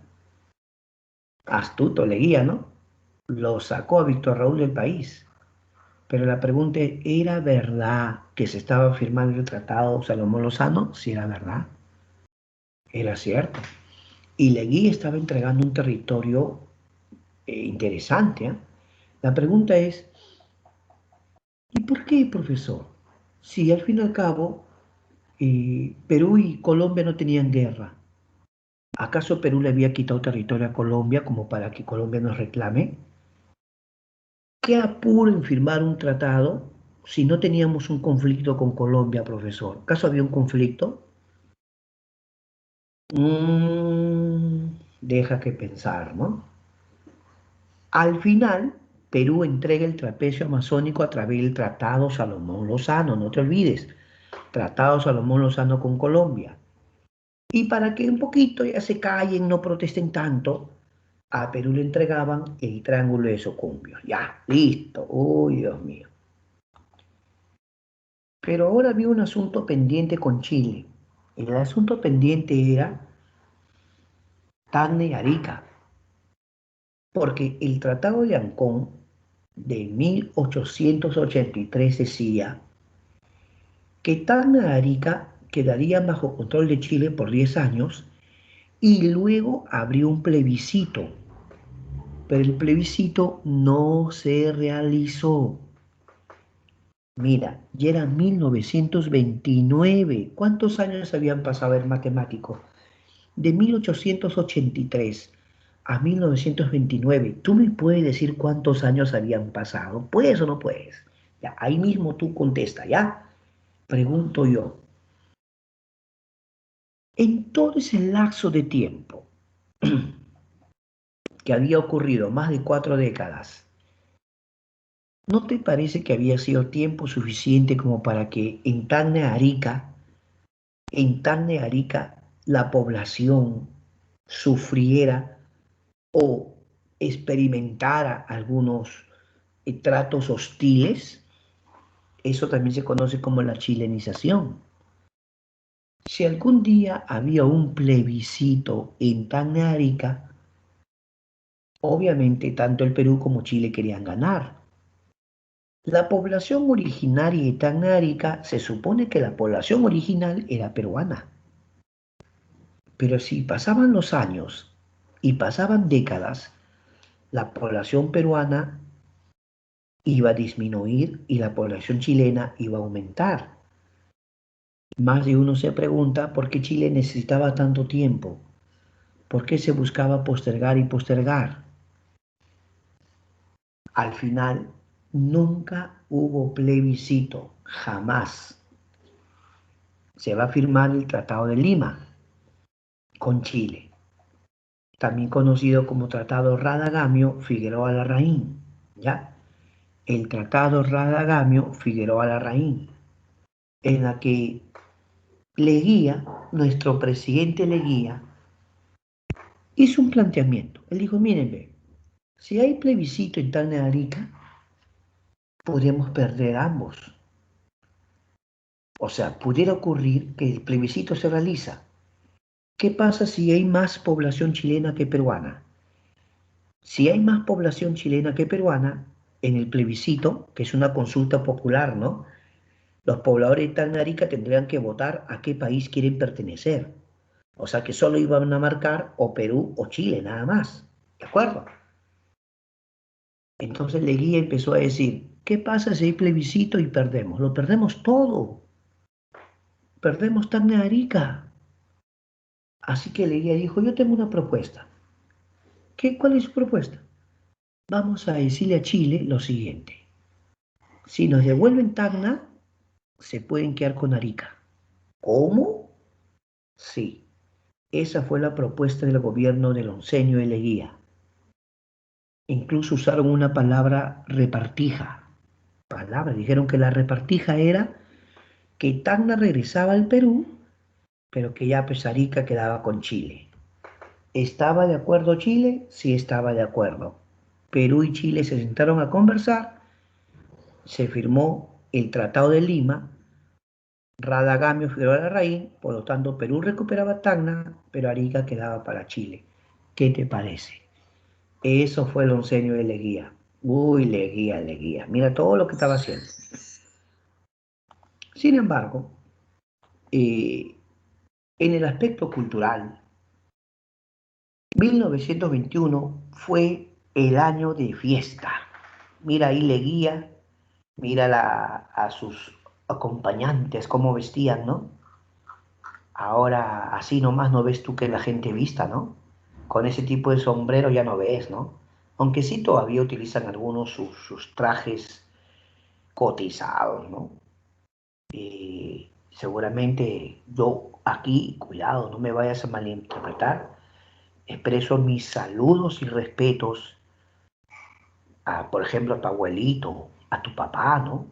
Astuto Leguía, ¿no? Lo sacó a Víctor Raúl del país. Pero la pregunta es, ¿era verdad que se estaba firmando el tratado Salomón Lozano? Sí, era verdad, era cierto. Y Leguía estaba entregando un territorio interesante, ¿eh? La pregunta es, ¿y por qué, profesor? Si al fin y al cabo Perú y Colombia no tenían guerra, ¿acaso Perú le había quitado territorio a Colombia como para que Colombia nos reclame? ¿Qué apuro en firmar un tratado si no teníamos un conflicto con Colombia, profesor? ¿Acaso había un conflicto? Deja que pensar, ¿no? Al final, Perú entrega el trapecio amazónico a través del Tratado Salomón Lozano, no te olvides, Tratado Salomón Lozano con Colombia. Y para que un poquito ya se callen, no protesten tanto, a Perú le entregaban el Triángulo de Socumbio. Ya, listo. Uy, Dios mío. Pero ahora había un asunto pendiente con Chile. El asunto pendiente era Tacna y Arica, porque el Tratado de Ancón de 1883 decía que Tacna y Arica quedarían bajo control de Chile por 10 años y luego habría un plebiscito, pero el plebiscito no se realizó. Mira, ya era 1929. ¿Cuántos años habían pasado el matemático? De 1883 a 1929. ¿Tú me puedes decir cuántos años habían pasado? ¿Puedes o no puedes? Ya, ahí mismo tú contesta, ¿ya? Pregunto yo. En todo ese lapso de tiempo que había ocurrido, más de 4 décadas, ¿no te parece que había sido tiempo suficiente como para que en Tacna y Arica, la población sufriera o experimentara algunos tratos hostiles? Eso también se conoce como la chilenización. Si algún día había un plebiscito en Tacna y Arica, obviamente tanto el Perú como Chile querían ganar. La población originaria de Tacna y Arica, se supone que la población original era peruana. Pero si pasaban los años y pasaban décadas, la población peruana iba a disminuir y la población chilena iba a aumentar. Más de uno se pregunta por qué Chile necesitaba tanto tiempo, por qué se buscaba postergar y postergar. Al final, nunca hubo plebiscito, jamás. Se va a firmar el Tratado de Lima con Chile, también conocido como Tratado Radagamio-Figueroa Larraín, ¿ya? El Tratado Radagamio-Figueroa Larraín, en la que Leguía, nuestro presidente Leguía, hizo un planteamiento. Él dijo, mírenme, si hay plebiscito en Tacna y Arica, podríamos perder ambos. O sea, pudiera ocurrir que el plebiscito se realiza. ¿Qué pasa si hay más población chilena que peruana? Si hay más población chilena que peruana, en el plebiscito, que es una consulta popular, ¿no? Los pobladores de Tacna y Arica tendrían que votar a qué país quieren pertenecer. O sea que solo iban a marcar o Perú o Chile, nada más. ¿De acuerdo? Entonces Leguía empezó a decir, ¿qué pasa si hay plebiscito y perdemos? Lo perdemos todo. Perdemos Tacna y Arica. Así que Leguía dijo, yo tengo una propuesta. ¿Cuál es su propuesta? Vamos a decirle a Chile lo siguiente. Si nos devuelven Tacna, se pueden quedar con Arica. ¿Cómo? Sí. Esa fue la propuesta del gobierno del onceño de Leguía. Incluso usaron una palabra repartija. Dijeron que la repartija era que Tacna regresaba al Perú, pero que ya pues Arica quedaba con Chile. ¿Estaba de acuerdo Chile? Sí, estaba de acuerdo. Perú y Chile se sentaron a conversar, se firmó el Tratado de Lima, Radagamio Figueroa Larraín, por lo tanto Perú recuperaba Tacna, pero Arica quedaba para Chile. ¿Qué te parece? Eso fue el oncenio de Leguía. Uy, Leguía, Leguía. Mira todo lo que estaba haciendo. Sin embargo, en el aspecto cultural, 1921 fue el año de fiesta. Mira ahí Leguía, mira a sus acompañantes cómo vestían, ¿no? Ahora así nomás no ves tú que la gente vista, ¿no? Con ese tipo de sombrero ya no ves, ¿no? Aunque sí todavía utilizan algunos sus trajes cotizados, ¿no? Seguramente yo aquí, cuidado, no me vayas a malinterpretar, expreso mis saludos y respetos a, por ejemplo, a tu abuelito, a tu papá, ¿no?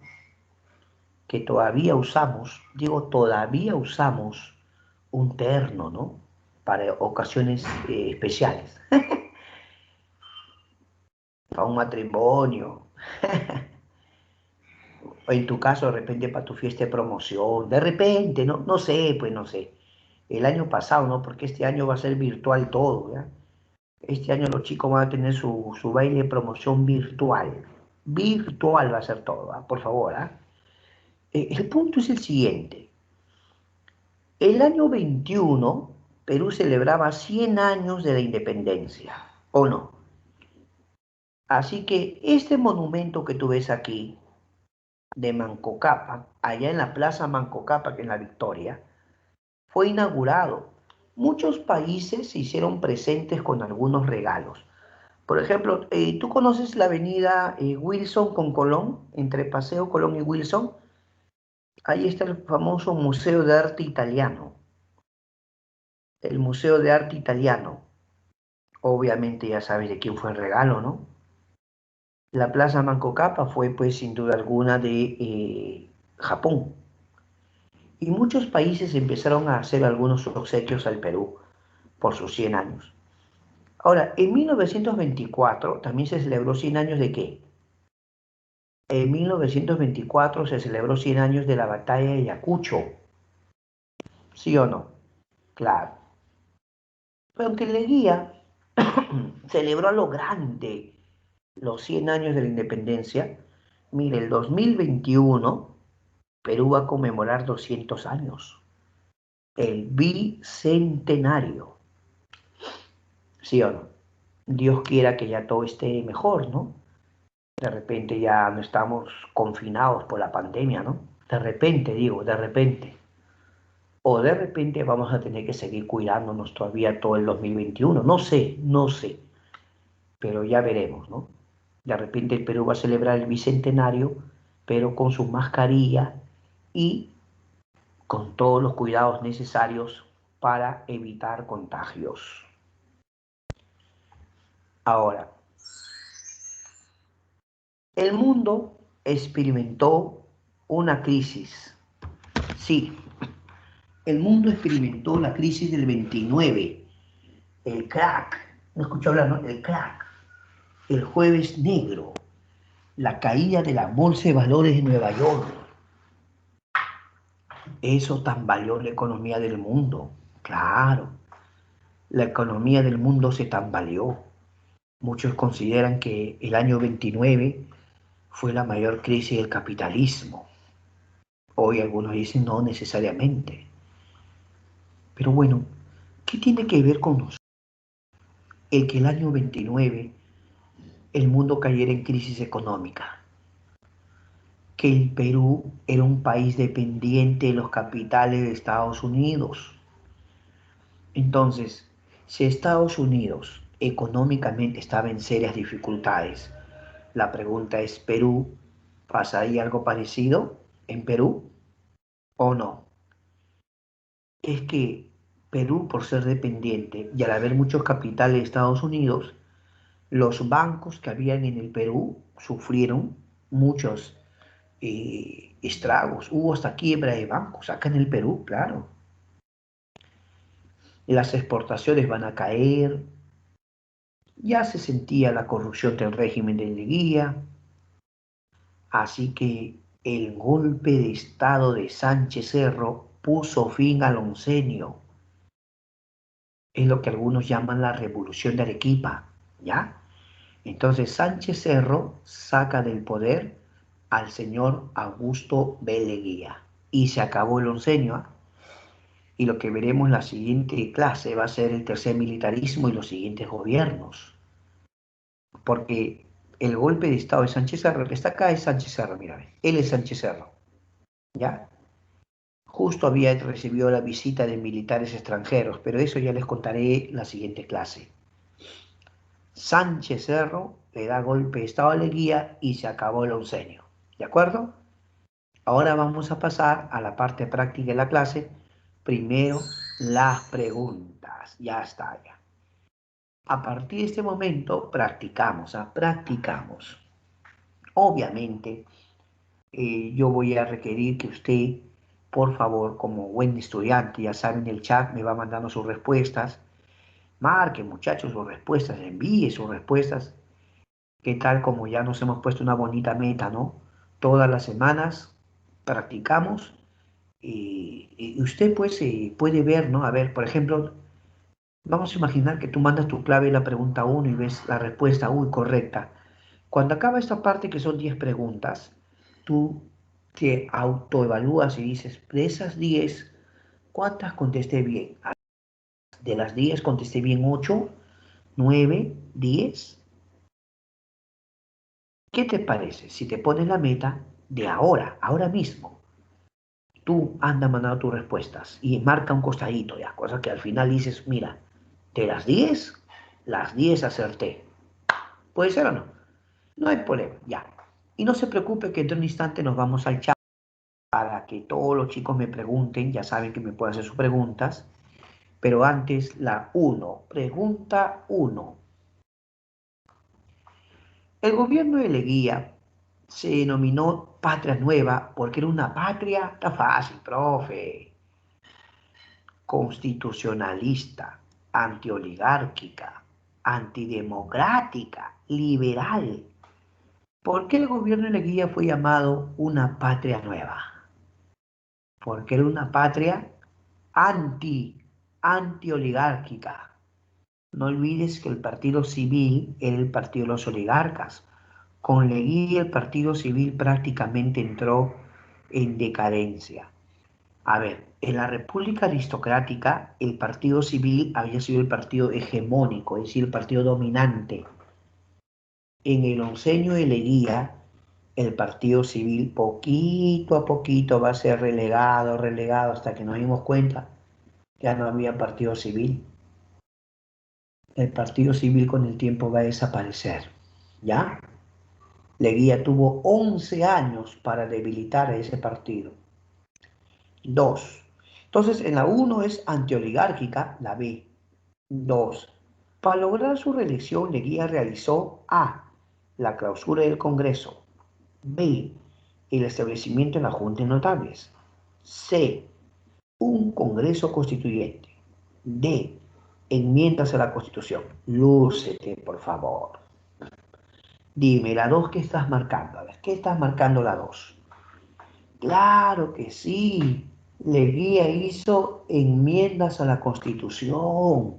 Que todavía usamos, digo, todavía usamos un terno, ¿no? Para ocasiones especiales, para un matrimonio, o en tu caso, de repente, para tu fiesta de promoción, de repente, no, no sé, pues no sé. El año pasado, ¿no? Porque este año va a ser virtual todo, ¿ya? Este año los chicos van a tener su baile de promoción virtual. Virtual va a ser todo, ¿ah? Por favor, ¿ah? El punto es el siguiente. El año 21, Perú celebraba 100 años de la independencia, ¿o no? Así que este monumento que tú ves aquí, de Manco Cápac, allá en la Plaza Manco Cápac, en la Victoria, fue inaugurado. Muchos países se hicieron presentes con algunos regalos. Por ejemplo, ¿tú conoces la avenida Wilson con Colón, entre Paseo Colón y Wilson? Ahí está el famoso Museo de Arte Italiano. El Museo de Arte Italiano. Obviamente ya sabes de quién fue el regalo, ¿no? La Plaza Manco Cápac fue, pues, sin duda alguna de Japón. Y muchos países empezaron a hacer algunos obsequios al Perú por sus 100 años. Ahora, en 1924 también se celebró 100 años de ¿qué? En 1924 se celebró 100 años de la batalla de Ayacucho, ¿sí o no? Claro. Pero aunque Leguía celebró a lo grande los 100 años de la independencia, mire, el 2021 Perú va a conmemorar 200 años, el bicentenario, ¿sí o no? Dios quiera que ya todo esté mejor, ¿no? De repente ya no estamos confinados por la pandemia, ¿no? De repente, digo, de repente. O de repente vamos a tener que seguir cuidándonos todavía todo el 2021. No sé, no sé, pero ya veremos, ¿no? De repente el Perú va a celebrar el bicentenario, pero con su mascarilla y con todos los cuidados necesarios para evitar contagios. Ahora, el mundo experimentó una crisis. Sí, el mundo experimentó la crisis del 29, el crack. ¿No escuchó hablar, no? El crack, el jueves negro, la caída de la bolsa de valores de Nueva York. Eso tambaleó la economía del mundo. Claro, la economía del mundo se tambaleó. Muchos consideran que el año 29 fue la mayor crisis del capitalismo. Hoy algunos dicen no necesariamente. Pero bueno, ¿qué tiene que ver con nosotros? El que el año 29 el mundo cayera en crisis económica, que el Perú era un país dependiente de los capitales de Estados Unidos. Entonces, si Estados Unidos económicamente estaba en serias dificultades, la pregunta es, ¿Perú pasaría algo parecido en Perú o no? Es que Perú, por ser dependiente y al haber muchos capitales de Estados Unidos, los bancos que habían en el Perú sufrieron muchos estragos. Hubo hasta quiebra de bancos acá en el Perú, claro. Las exportaciones van a caer. Ya se sentía la corrupción del régimen de Leguía. Así que el golpe de estado de Sánchez Cerro puso fin al oncenio. Es lo que algunos llaman la revolución de Arequipa, ¿ya? Entonces Sánchez Cerro saca del poder al señor Augusto B. Leguía y se acabó el oncenio, ¿ah? Y lo que veremos en la siguiente clase va a ser el tercer militarismo y los siguientes gobiernos. Porque el golpe de estado de Sánchez Cerro, el que está acá es Sánchez Cerro, mira, él es Sánchez Cerro, ¿ya? Justo había recibido la visita de militares extranjeros, pero eso ya les contaré en la siguiente clase. Sánchez Cerro le da golpe de estado a Leguía y se acabó el oncenio, ¿de acuerdo? Ahora vamos a pasar a la parte práctica de la clase primero las preguntas. Ya está, ya. A partir de este momento practicamos, practicamos. Obviamente, yo voy a requerir que usted, por favor, como buen estudiante, ya saben, el chat me va mandando sus respuestas. Marque, muchachos, sus respuestas, envíe sus respuestas. ¿Qué tal como ya nos hemos puesto una bonita meta, ¿no? Todas las semanas practicamos y usted pues puede ver, ¿no? A ver, por ejemplo, vamos a imaginar que tú mandas tu clave y la pregunta uno y ves la respuesta, uy, correcta. Cuando acaba esta parte, que son 10 preguntas, tú te autoevalúas y dices, de esas 10, ¿cuántas contesté bien? De las 10 contesté bien 8, 9, 10. ¿Qué te parece si te pones la meta de ahora, ahora mismo? Tú anda mandando tus respuestas y marca un costadito ya, cosa que al final dices, mira, de las 10 acerté. ¿Puede ser o no? No hay problema, ya. Y no se preocupe que en un instante nos vamos al chat para que todos los chicos me pregunten, ya saben que me pueden hacer sus preguntas, pero antes la uno, pregunta uno. El gobierno de Leguía se denominó Patria Nueva porque era una patria, está fácil, profe, constitucionalista, antioligárquica, antidemocrática, liberal. ¿Por qué el gobierno de Leguía fue llamado una patria nueva? Porque era una patria antioligárquica. No olvides que el partido civil era el partido de los oligarcas. Con Leguía el partido civil prácticamente entró en decadencia. A ver, en la República Aristocrática el partido civil había sido el partido hegemónico, es decir, el partido dominante. En el onceño de Leguía, el partido civil poquito a poquito va a ser relegado, hasta que nos dimos cuenta, ya no había partido civil. El partido civil con el tiempo va a desaparecer, ¿ya? Leguía tuvo 11 años para debilitar a ese partido. 2. Entonces, en la 1 es antioligárquica, la B. 2. Para lograr su reelección, Leguía realizó A. La clausura del Congreso. B. El establecimiento de la Junta de Notables. C. Un Congreso Constituyente. D. Enmiendas a la Constitución. Lúcete, por favor. Dime, la 2, ¿qué estás marcando? A ver, ¿qué estás marcando la 2? Claro que sí. Leguía hizo enmiendas a la Constitución.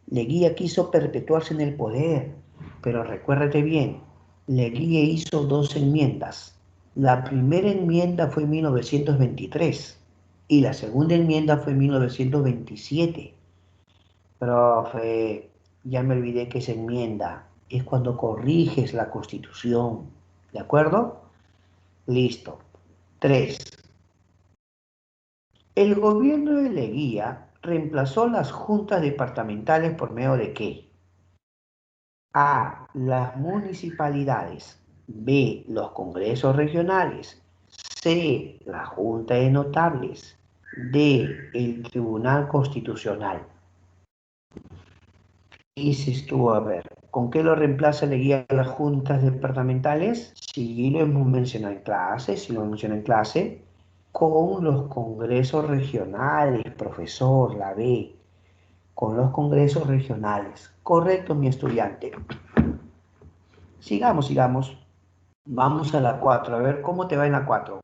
Leguía quiso perpetuarse en el poder. Pero recuérdate bien, Leguía hizo 2 enmiendas. La primera enmienda fue en 1923 y la segunda enmienda fue en 1927. Profe, ya me olvidé que esa enmienda es cuando corriges la Constitución. ¿De acuerdo? Listo. 3. El gobierno de Leguía reemplazó las juntas departamentales por medio de ¿qué? A. Las municipalidades. B. Los congresos regionales. C. La Junta de Notables. D. El Tribunal Constitucional. Dices tú, a ver, ¿con qué lo reemplaza Leguía a las juntas departamentales? Sí, lo hemos mencionado en clase, sí lo hemos mencionado en clase. Con los congresos regionales, profesor, la B. Con los congresos regionales. Correcto, mi estudiante. Sigamos, sigamos. Vamos a la 4. A ver, ¿cómo te va en la 4?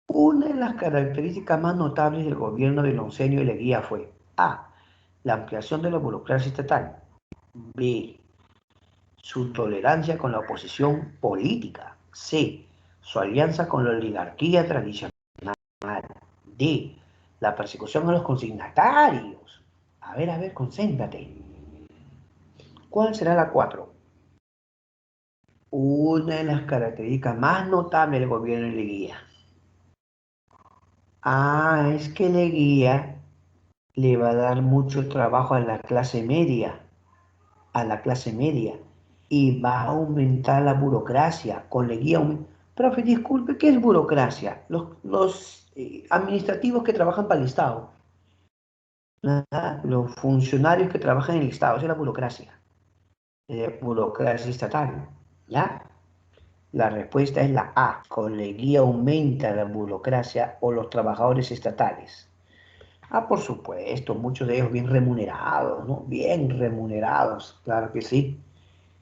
Una de las características más notables del gobierno de Oncenio de Leguía fue A. La ampliación de la burocracia estatal. B. Su tolerancia con la oposición política. C. Su alianza con la oligarquía tradicional. D. La persecución a los consignatarios. A ver, concéntrate. ¿Cuál será la 4? Una de las características más notables del gobierno de Leguía. Es que Leguía le va a dar mucho trabajo a la clase media, y va a aumentar la burocracia. Con Leguía, profe, disculpe, ¿qué es burocracia? Los administrativos que trabajan para el Estado. Nada, los funcionarios que trabajan en el Estado, esa es la burocracia estatal, ¿ya? La respuesta es la A. Con la guía aumenta la burocracia o los trabajadores estatales. Ah, por supuesto, muchos de ellos bien remunerados, ¿no? Bien remunerados, claro que sí.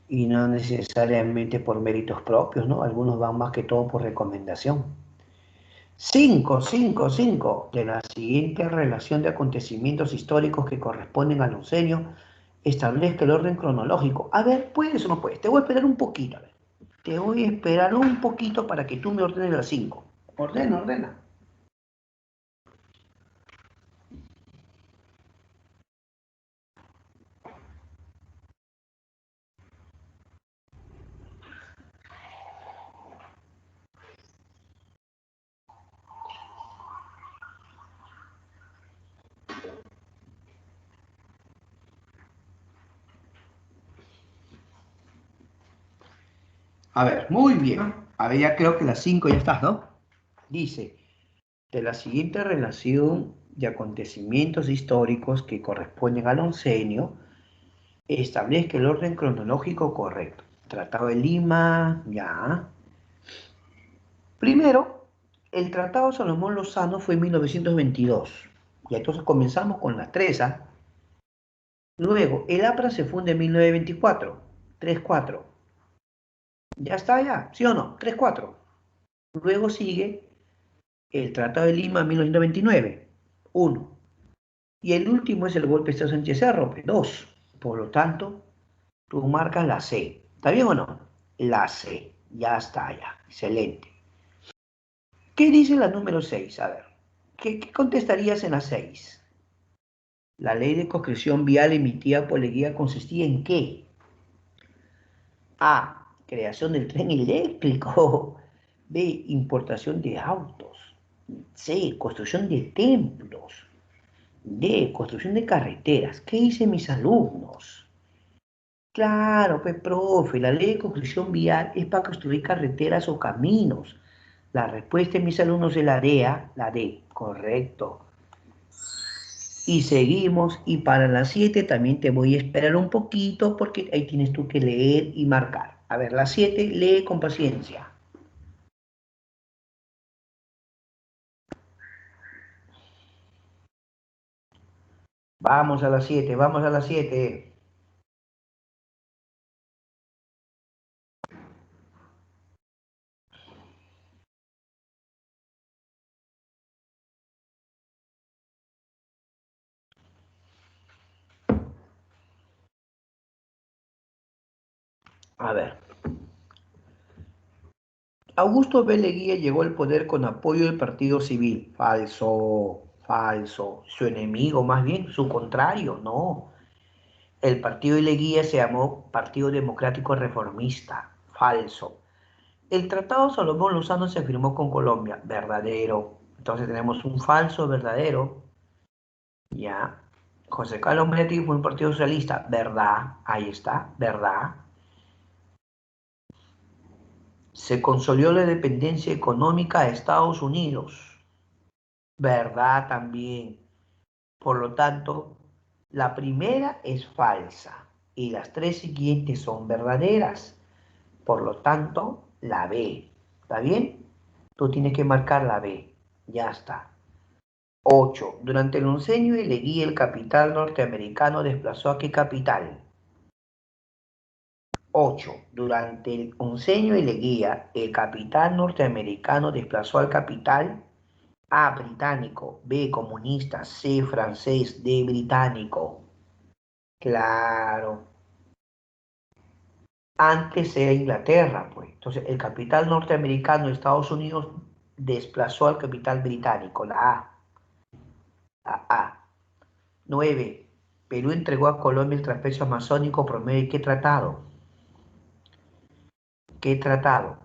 Y no necesariamente por méritos propios, ¿no? Algunos van más que todo por recomendación. 5. De la siguiente relación de acontecimientos históricos que corresponden al oncenio, establezca el orden cronológico. A ver, ¿puedes o no puedes? Te voy a esperar un poquito, a ver. Te voy a esperar un poquito para que tú me ordenes las 5. Ordena, ordena. A ver, muy bien. A ver, ya creo que las 5 ya estás, ¿no? Dice, de la siguiente relación de acontecimientos históricos que corresponden al oncenio, establezca el orden cronológico correcto. Tratado de Lima, ya. Primero, el Tratado Salomón Lozano fue en 1922. Y entonces comenzamos con la 3. Luego, el APRA se funda en 1924. 3-4. Ya está, ya, ¿sí o no? 3-4. Luego sigue el Tratado de Lima en 1929. 1. Y el último es el golpe de Estado Sánchez Cerro, 2. Por lo tanto, tú marcas la C. ¿Está bien o no? La C. Ya está, ya. Excelente. ¿Qué dice la número 6? A ver, ¿qué contestarías en la 6? La ley de construcción vial emitida por la guía consistía en qué? A. Creación del tren eléctrico. B. Importación de autos. C. Construcción de templos. D. Construcción de carreteras. ¿Qué dicen mis alumnos? Claro, pues, profe, la ley de construcción vial es para construir carreteras o caminos. La respuesta de mis alumnos es la D, la D, correcto. Y seguimos, y para las 7 también te voy a esperar un poquito porque ahí tienes tú que leer y marcar. A ver, las 7, lee con paciencia. Vamos a las 7, vamos a las 7. A ver, Augusto B. Leguía llegó al poder con apoyo del Partido Civil. Falso, falso. Su enemigo, más bien, su contrario, no. El partido de Leguía se llamó Partido Democrático Reformista. Falso. El Tratado Salomón Lozano se firmó con Colombia. Verdadero. Entonces tenemos un falso verdadero. Ya. José Carlos Menetti fue un partido socialista. Verdad. Ahí está. Verdad. Se consolidó la dependencia económica de Estados Unidos. Verdad también. Por lo tanto, la primera es falsa y las 3 siguientes son verdaderas. Por lo tanto, la B. ¿Está bien? Tú tienes que marcar la B. Ya está. 8. Durante el oncenio de Leguía, el capital norteamericano desplazó a qué capital. 8. Durante el oncenio de Leguía, el capital norteamericano desplazó al capital A. Británico. B. Comunista. C. Francés. D. Británico. Claro. Antes era Inglaterra, pues. Entonces, el capital norteamericano de Estados Unidos desplazó al capital británico, la A. La A. 9. Perú entregó a Colombia el trapecio amazónico por medio de qué tratado. ¿Qué tratado?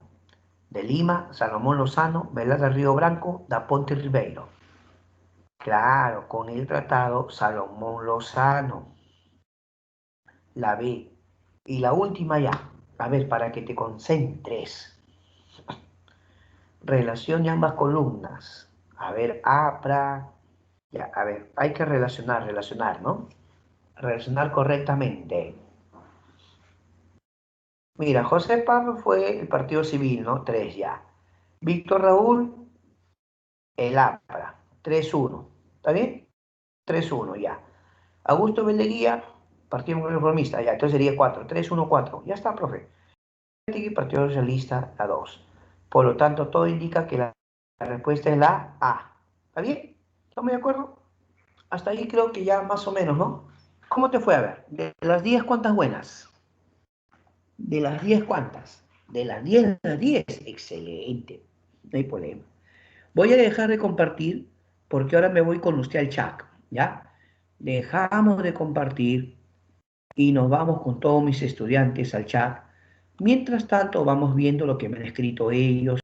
De Lima, Salomón Lozano, Velázquez Río Branco, Da Ponte Ribeiro. Claro, con el tratado Salomón Lozano. La B. Y la última ya. A ver, para que te concentres. Relación de ambas columnas. A ver, APRA, Ya, a ver, hay que relacionar, ¿no? Relacionar correctamente. Mira, José Pablo fue el partido civil, ¿no? 3 ya. Víctor Raúl, el APRA, 3-1. ¿Está bien? 3-1 ya. Augusto Bendeguía, Partido Reformista, ya. Entonces sería 4, 3-1-4. Ya está, profe. Partido Socialista, la 2. Por lo tanto, todo indica que la respuesta es la A. ¿Está bien? ¿Estamos de acuerdo? Hasta ahí creo que ya más o menos, ¿no? ¿Cómo te fue? A ver, de las 10, ¿cuántas buenas? De las 10, ¿cuántas? De las 10 a las 10. Excelente. No hay problema. Voy a dejar de compartir porque ahora me voy con usted al chat, ¿ya? Dejamos de compartir y nos vamos con todos mis estudiantes al chat. Mientras tanto, vamos viendo lo que me han escrito ellos.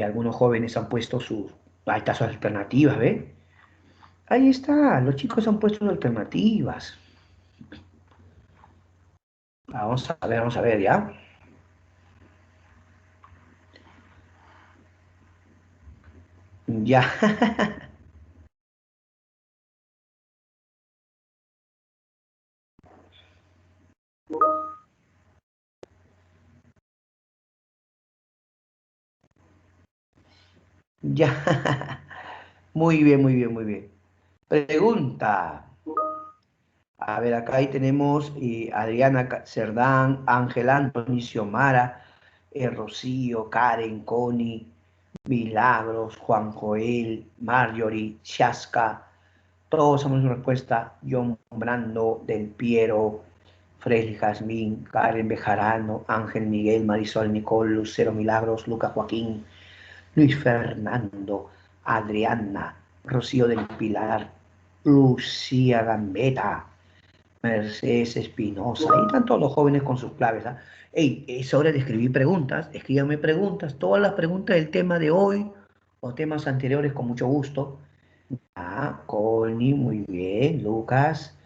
Algunos jóvenes han puesto sus altas alternativas, ¿ve? Ahí está, los chicos han puesto alternativas. Vamos a ver, ¿ya? Ya. Ya. Muy bien, muy bien, muy bien. Pregunta. A ver, acá ahí tenemos Adriana Cerdán, Ángel Antonio Xiomara, Rocío, Karen, Connie, Milagros, Juan Joel, Marjorie, Shaska. Todos somos una respuesta. John Brando, Del Piero, Fresly Jazmín, Karen Bejarano, Ángel Miguel, Marisol Nicole, Lucero Milagros, Luca Joaquín, Luis Fernando, Adriana, Rocío del Pilar, Lucía Gambetta, Mercedes Espinosa, ahí están todos los jóvenes con sus claves. ¿Ah? Ey, es hora de escribir preguntas, escríbanme preguntas, todas las preguntas del tema de hoy o temas anteriores con mucho gusto. Ah, Connie, muy bien, Lucas.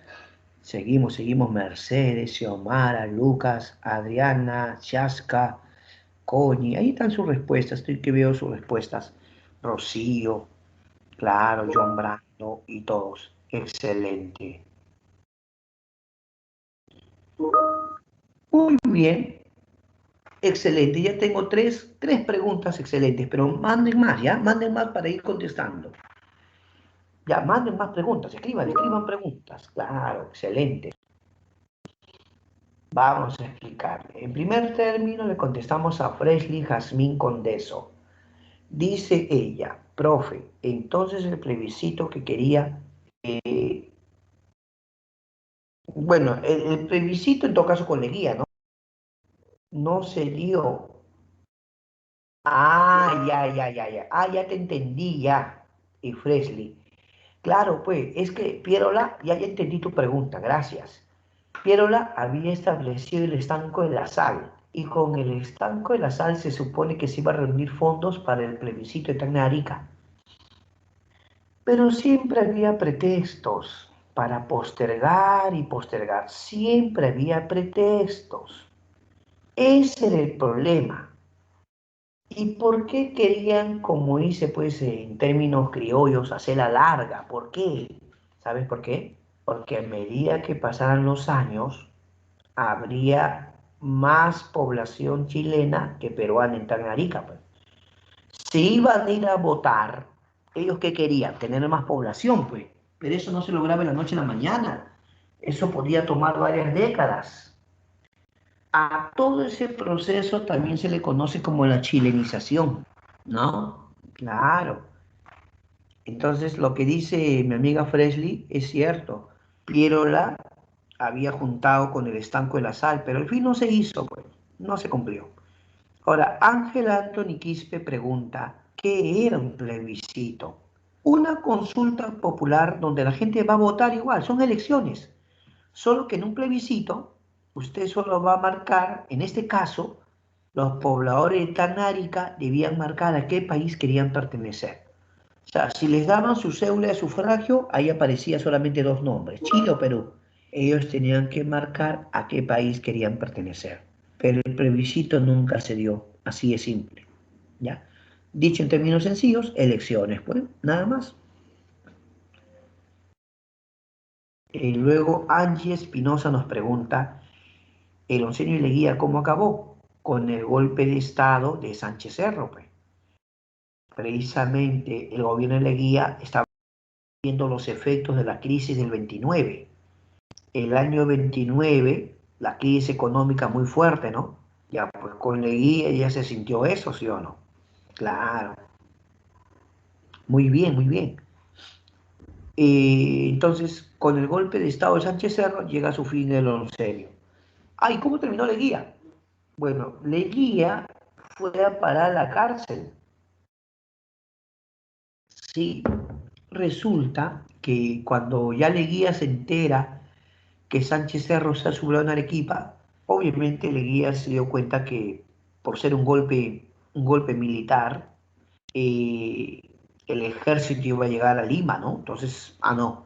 Seguimos, Mercedes, Xiomara, Lucas, Adriana, Chaska, Connie, ahí están sus respuestas, estoy que veo sus respuestas. Rocío, claro, John Brando y todos. Excelente. Muy bien, excelente. Ya tengo tres preguntas excelentes, pero manden más, ¿ya? Manden más para ir contestando. Ya, manden más preguntas, escriban preguntas. Claro, excelente. Vamos a explicarle. En primer término le contestamos a Fresly Jazmín Condeso. Dice ella, profe, entonces el plebiscito que quería, bueno, el plebiscito en todo caso con Leguía, ¿no? No se dio. Ah, ya. Ah, ya te entendí, ya. Y Fresley. Claro, pues, es que Pierola, ya entendí tu pregunta, gracias. Pierola había establecido el estanco de la sal, y con el estanco de la sal se supone que se iba a reunir fondos para el plebiscito de Tacna Arica. Pero siempre había pretextos para postergar y postergar. Siempre había pretextos. Ese era el problema. ¿Y por qué querían, como dice pues en términos criollos, hacerla larga? ¿Por qué? ¿Sabes por qué? Porque a medida que pasaran los años, habría más población chilena que peruana en Tangarica. Pues. Si iban a ir a votar, ellos qué querían, tener más población, pues. Pero eso no se lograba de la noche a la mañana. Eso podía tomar varias décadas. A todo ese proceso también se le conoce como la chilenización, ¿no? Claro. Entonces, lo que dice mi amiga Fresley es cierto. Pierola había juntado con el estanco de la sal, pero al fin no se hizo, pues, no se cumplió. Ahora, Ángel Anthony Quispe pregunta, ¿qué era un plebiscito? Una consulta popular donde la gente va a votar igual, son elecciones, solo que en un plebiscito usted solo va a marcar, en este caso, los pobladores de Tanárica debían marcar a qué país querían pertenecer. O sea, si les daban su cédula de sufragio, ahí aparecía solamente dos nombres, Chile o Perú. Ellos tenían que marcar a qué país querían pertenecer. Pero el plebiscito nunca se dio, así de simple. ¿Ya? Dicho en términos sencillos, elecciones, pues, nada más. Luego Angie Espinosa nos pregunta, ¿el oncenio y Leguía cómo acabó? Con el golpe de Estado de Sánchez Cerro, pues. Precisamente el gobierno de Leguía estaba viendo los efectos de la crisis del 29. El año 29, la crisis económica muy fuerte, ¿no? Ya, pues con Leguía ya se sintió eso, ¿sí o no? Claro, muy bien, muy bien. Entonces, con el golpe de Estado de Sánchez Cerro llega a su fin el oncenio. Ay, ¿cómo terminó Leguía? Bueno, Leguía fue a parar a la cárcel. Sí, resulta que cuando ya Leguía se entera que Sánchez Cerro se ha subido a Arequipa, obviamente Leguía se dio cuenta que por ser un golpe militar, eh, el ejército iba a llegar a Lima, ¿no? Entonces, no,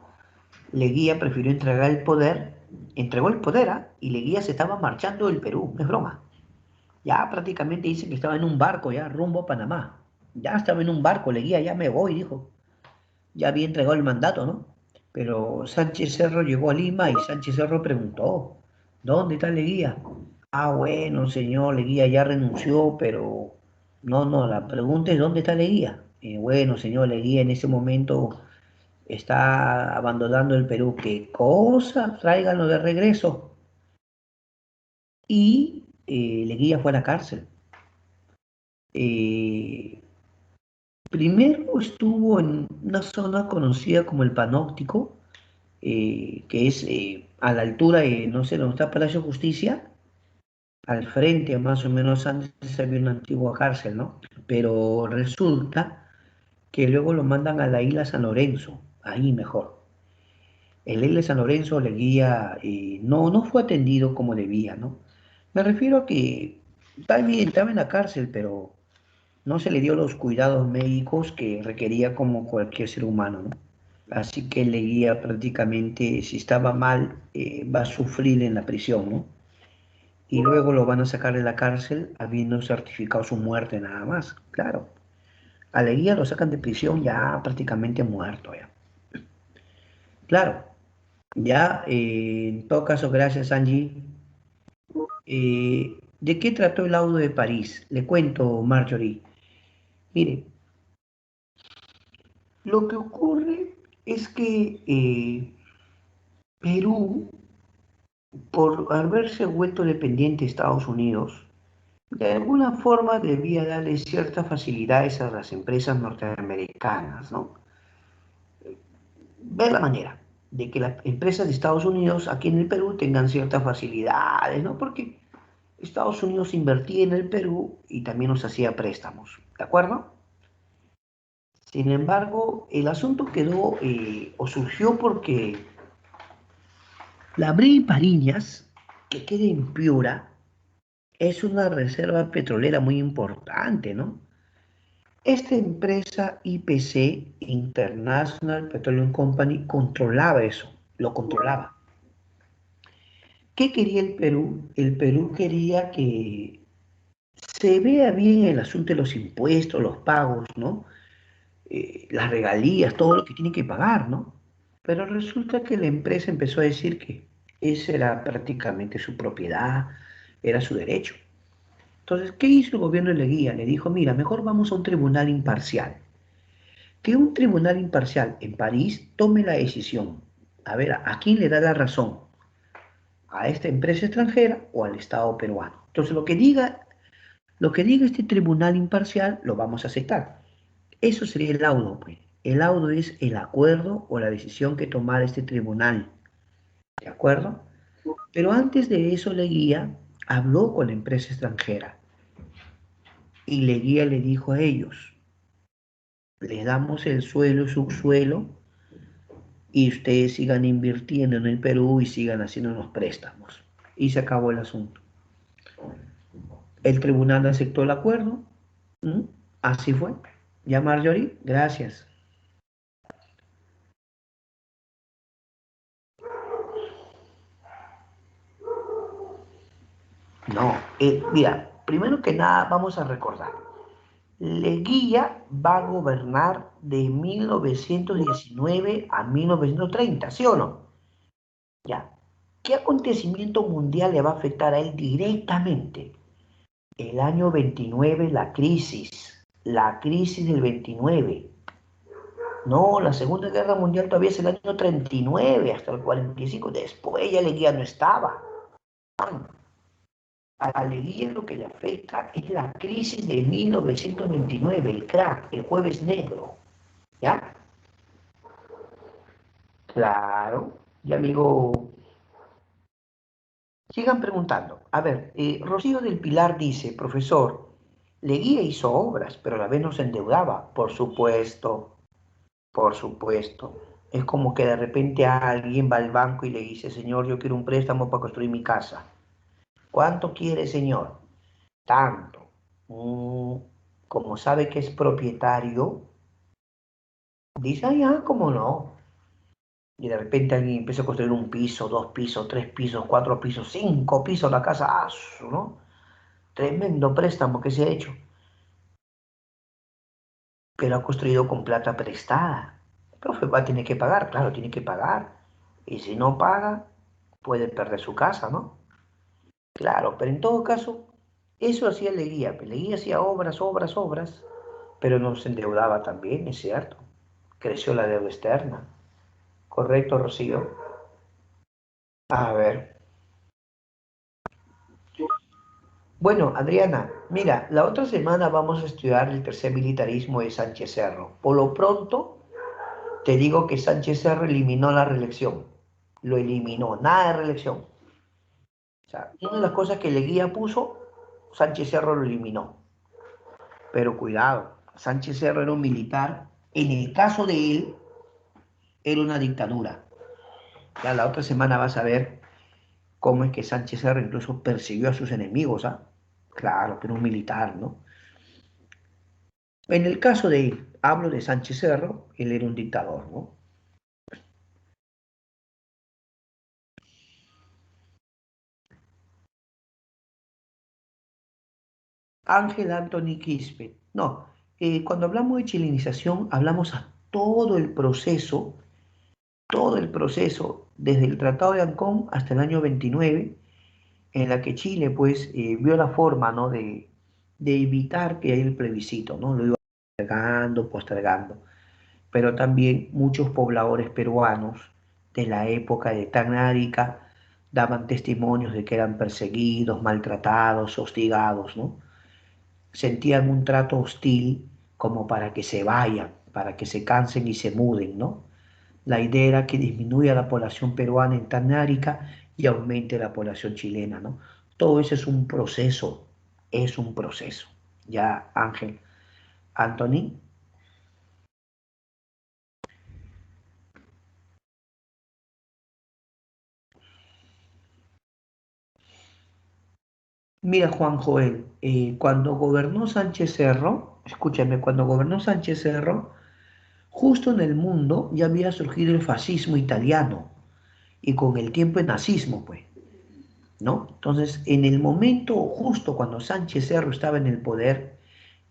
Leguía prefirió entregar el poder, entregó el poder, y Leguía se estaba marchando del Perú, no es broma. Ya prácticamente dicen que estaba en un barco ya rumbo a Panamá. Ya estaba en un barco, Leguía, ya me voy, dijo. Ya había entregado el mandato, ¿no? Pero Sánchez Cerro llegó a Lima y Sánchez Cerro preguntó, ¿dónde está Leguía? Bueno, señor, Leguía ya renunció, pero no, no, la pregunta es ¿dónde está Leguía? Bueno, señor, Leguía en ese momento está abandonando el Perú. ¿Qué cosa? Tráiganlo de regreso. Y Leguía fue a la cárcel. Eh, Primero estuvo en una zona conocida como el Panóptico, que es a la altura de, no sé, donde está Palacio de Justicia, al frente, más o menos antes había una antigua cárcel, ¿no? Pero resulta que luego lo mandan a la isla San Lorenzo, ahí mejor. El isla San Lorenzo Leguía no fue atendido como debía, ¿no? Me refiero a que está bien, estaba en la cárcel, pero no se le dio los cuidados médicos que requería como cualquier ser humano, ¿no? Así que Leguía prácticamente, si estaba mal, va a sufrir en la prisión, ¿no? Y luego lo van a sacar de la cárcel habiendo certificado su muerte nada más. Claro, a Leguía lo sacan de prisión ya prácticamente muerto ya. Claro, ya en todo caso, gracias Angie. ¿De qué trató el audio de París? Le cuento, Marjorie. Mire, lo que ocurre es que Perú, por haberse vuelto dependiente de Estados Unidos, de alguna forma debía darle ciertas facilidades a las empresas norteamericanas, ¿no? Ver la manera de que las empresas de Estados Unidos aquí en el Perú tengan ciertas facilidades, ¿no? Porque Estados Unidos invertía en el Perú y también nos hacía préstamos, ¿de acuerdo? Sin embargo, el asunto quedó o surgió porque la Brin Pariñas, que queda en Piura, es una reserva petrolera muy importante, ¿no? Esta empresa IPC, International Petroleum Company, controlaba eso, lo controlaba. ¿Qué quería el Perú? El Perú quería que se vea bien el asunto de los impuestos, los pagos, ¿no? Las regalías, todo lo que tiene que pagar, ¿no? Pero resulta que la empresa empezó a decir que ese era prácticamente su propiedad, era su derecho. Entonces, ¿qué hizo el gobierno de Leguía? Le dijo, mira, mejor vamos a un tribunal imparcial. Que un tribunal imparcial en París tome la decisión. A ver, ¿a quién le da la razón? ¿A esta empresa extranjera o al Estado peruano? Entonces, lo que diga este tribunal imparcial, lo vamos a aceptar. Eso sería el laudo, pues. El laudo es el acuerdo o la decisión que tomara este tribunal. ¿De acuerdo? Pero antes de eso, Leguía habló con la empresa extranjera y Leguía le dijo a ellos, le damos el suelo, subsuelo, y ustedes sigan invirtiendo en el Perú y sigan haciendo unos préstamos. Y se acabó el asunto. El tribunal aceptó el acuerdo. ¿Mm? Así fue. Ya, Marjorie, gracias. No, mira, primero que nada vamos a recordar. Leguía va a gobernar de 1919 a 1930, ¿sí o no? Ya. ¿Qué acontecimiento mundial le va a afectar a él directamente? El año 29, la crisis del 29. No, la Segunda Guerra Mundial todavía es el año 39 hasta el 45. Después ya Leguía no estaba. A Leguía lo que le afecta es la crisis de 1929, el crack, el jueves negro. ¿Ya? Claro. Y amigo, sigan preguntando. A ver, Rocío del Pilar dice, profesor, Leguía hizo obras, pero a la vez no se endeudaba. Por supuesto, por supuesto. Es como que de repente alguien va al banco y le dice, señor, yo quiero un préstamo para construir mi casa. ¿Cuánto quiere, señor? Tanto. Mm, como sabe que es propietario, dice, ah, ya, ¿cómo no? Y de repente alguien empieza a construir un piso, dos pisos, tres pisos, cuatro pisos, cinco pisos, la casa, ¿no? Tremendo préstamo que se ha hecho, pero ha construido con plata prestada. El profe va a tener que pagar, claro, tiene que pagar. Y si no paga, puede perder su casa, ¿no? Claro, pero en todo caso, eso hacía Leguía. Leguía hacía obras, obras, obras, pero no se endeudaba también, es cierto. Creció la deuda externa. ¿Correcto, Rocío? A ver. Bueno, Adriana, mira, la otra semana vamos a estudiar el tercer militarismo de Sánchez Cerro. Por lo pronto, te digo que Sánchez Cerro eliminó la reelección. Lo eliminó, nada de reelección. O sea, una de las cosas que Leguía puso, Sánchez Cerro lo eliminó. Pero cuidado, Sánchez Cerro era un militar. En el caso de él, era una dictadura. Ya la otra semana vas a ver cómo es que Sánchez Cerro incluso persiguió a sus enemigos, ¿ah? Claro, que era un militar, ¿no? En el caso de él, hablo de Sánchez Cerro, él era un dictador, ¿no? Ángel Anthony Quispe. No, cuando hablamos de chilenización, hablamos a todo el proceso, desde el Tratado de Ancón hasta el año 29, en la que Chile, pues, vio la forma, ¿no? De evitar que haya el plebiscito, ¿no? Lo iba postergando, postergando. Pero también muchos pobladores peruanos de la época de Tacna Arica daban testimonios de que eran perseguidos, maltratados, hostigados, ¿no? Sentían un trato hostil como para que se vayan, para que se cansen y se muden, ¿no? La idea era que disminuya la población peruana en Tacna Arica y aumente la población chilena, ¿no? Todo eso es un proceso. Ya, Ángel, Anthony. Mira, Juan Joel, cuando gobernó Sánchez Cerro, escúchame, cuando gobernó Sánchez Cerro, justo en el mundo ya había surgido el fascismo italiano y con el tiempo el nazismo, pues, ¿no? Entonces, en el momento justo cuando Sánchez Cerro estaba en el poder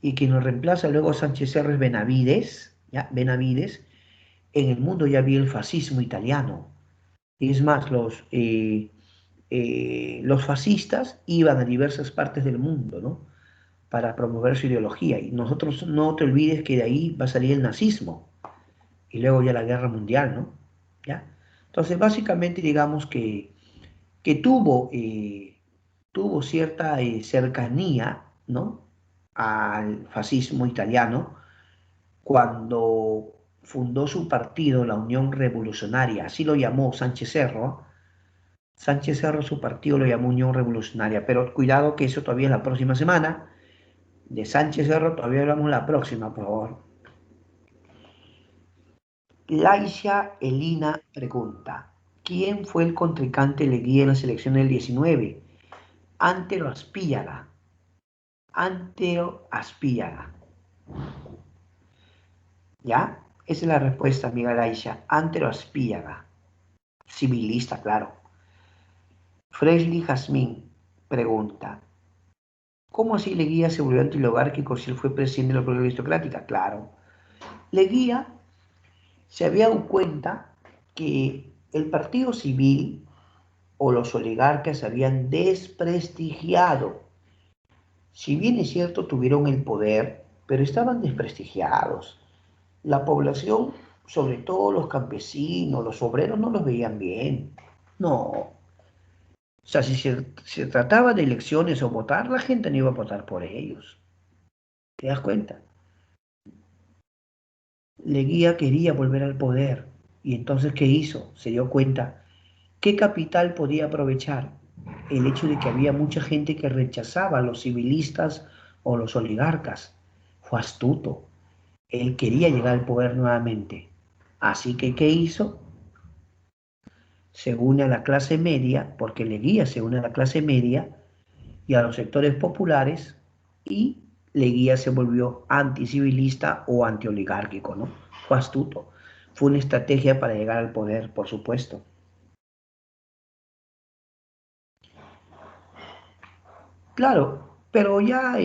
y quien lo reemplaza luego a Sánchez Cerro es Benavides, ¿ya? Benavides, en el mundo ya había el fascismo italiano. Y es más, los fascistas iban a diversas partes del mundo, ¿no? Para promover su ideología. Y nosotros no te olvides que de ahí va a salir el nazismo y luego ya la guerra mundial, ¿no? ¿Ya? Entonces, básicamente, digamos que tuvo cierta cercanía, ¿no? Al fascismo italiano cuando fundó su partido, la Unión Revolucionaria, así lo llamó Sánchez Cerro. Sánchez Cerro, su partido lo llamó Unión Revolucionaria, pero cuidado que eso todavía es la próxima semana. De Sánchez Cerro todavía hablamos la próxima, por favor. Laisha Elina pregunta, ¿quién fue el contrincante Leguía en las elecciones del 19? Antero Aspíllaga. Antero Aspíllaga. ¿Ya? Esa es la respuesta, amiga Laisha. Antero Aspíllaga. Civilista, claro. Fresley Jazmín pregunta, ¿cómo así Leguía se volvió antiologárquico si él fue presidente de la República Aristocrática? Claro. Leguía se había dado cuenta que el partido civil o los oligarcas se habían desprestigiado. Si bien es cierto, tuvieron el poder, pero estaban desprestigiados. La población, sobre todo los campesinos, los obreros, no los veían bien. No. O sea, si se trataba de elecciones o votar, la gente no iba a votar por ellos. ¿Te das cuenta? Leguía quería volver al poder. ¿Y entonces qué hizo? Se dio cuenta. ¿Qué capital podía aprovechar? El hecho de que había mucha gente que rechazaba a los civilistas o los oligarcas. Fue astuto. Él quería llegar al poder nuevamente. Así que, ¿qué hizo? Se une a la clase media, porque Leguía se une a la clase media y a los sectores populares, y Leguía se volvió anticivilista o antioligárquico, ¿no? Fue astuto. Fue una estrategia para llegar al poder, por supuesto. Claro, pero ya,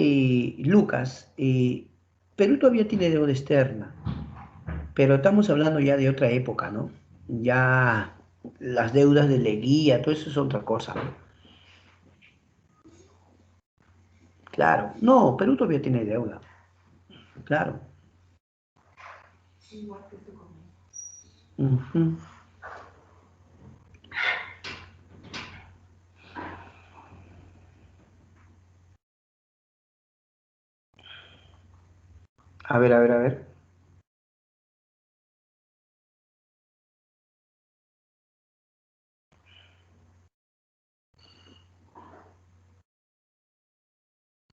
Lucas, Perú todavía tiene deuda externa, pero estamos hablando ya de otra época, ¿no? Ya las deudas de Leguía, todo eso es otra cosa, ¿no? Claro, no, Perú todavía tiene deuda, claro. Ujú. A ver, a ver, a ver.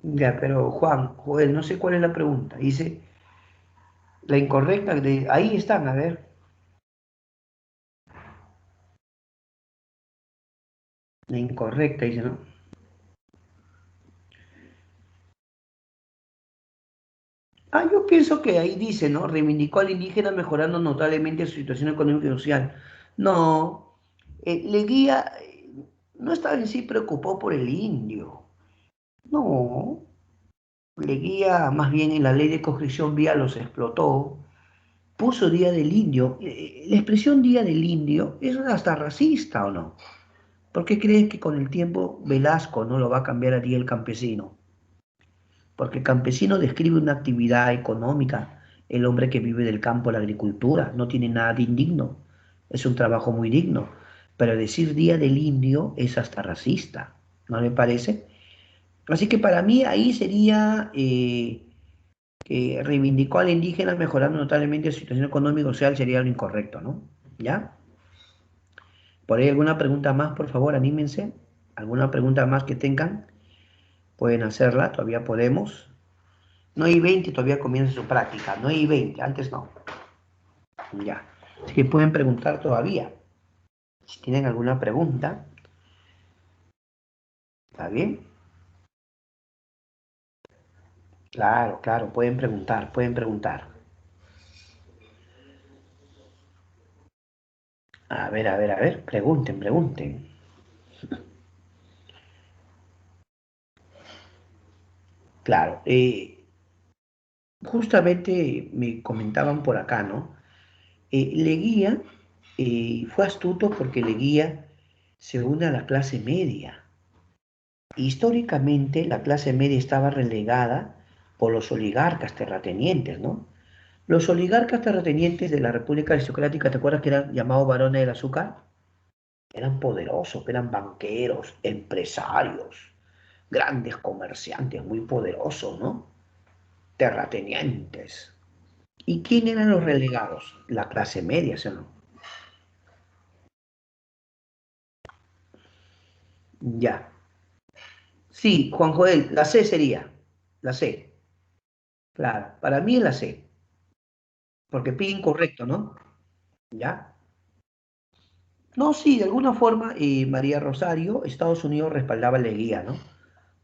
Ya, pero Juan, Joel, no sé cuál es la pregunta. Dice, la incorrecta, ahí están, a ver, la incorrecta, dice, ¿no? Ah, yo pienso que ahí dice, ¿no? Reivindicó al indígena mejorando notablemente su situación económica y social. No, Leguía no estaba en sí preocupado por el indio. No, Leguía más bien en la ley de conscripción vía los explotó, puso Día del Indio. La expresión Día del Indio es hasta racista, ¿o no? ¿Por qué crees que con el tiempo Velasco no lo va a cambiar a Día el Campesino? Porque campesino describe una actividad económica, el hombre que vive del campo, la agricultura, no tiene nada de indigno, es un trabajo muy digno, pero decir Día del Indio es hasta racista, ¿no me parece? Así que para mí ahí sería que reivindicó al indígena mejorando notablemente su situación económica y social sería lo incorrecto, ¿no? ¿Ya? ¿Por ahí alguna pregunta más, por favor? Anímense. ¿Alguna pregunta más que tengan? Pueden hacerla, todavía podemos. No hay 20, todavía comienza su práctica. No hay 20, antes no. Ya. Así que pueden preguntar todavía. Si tienen alguna pregunta, ¿está bien? Claro, claro, pueden preguntar, pueden preguntar. A ver, pregunten, pregunten. Claro, justamente me comentaban por acá, ¿no? Leguía fue astuto porque Leguía se une a la clase media. Históricamente, la clase media estaba relegada por los oligarcas terratenientes, ¿no? Los oligarcas terratenientes de la República Aristocrática, ¿te acuerdas que eran llamados varones del azúcar? Eran poderosos, eran banqueros, empresarios, grandes comerciantes muy poderosos, ¿no? Terratenientes. ¿Y quién eran los relegados? La clase media, ¿sí o no? Ya. Sí, Juan Joel, la C sería. La C. Claro, para mí es la C. Porque pide incorrecto, ¿no? ¿Ya? No, sí, de alguna forma, María Rosario, Estados Unidos respaldaba a Leguía, ¿no?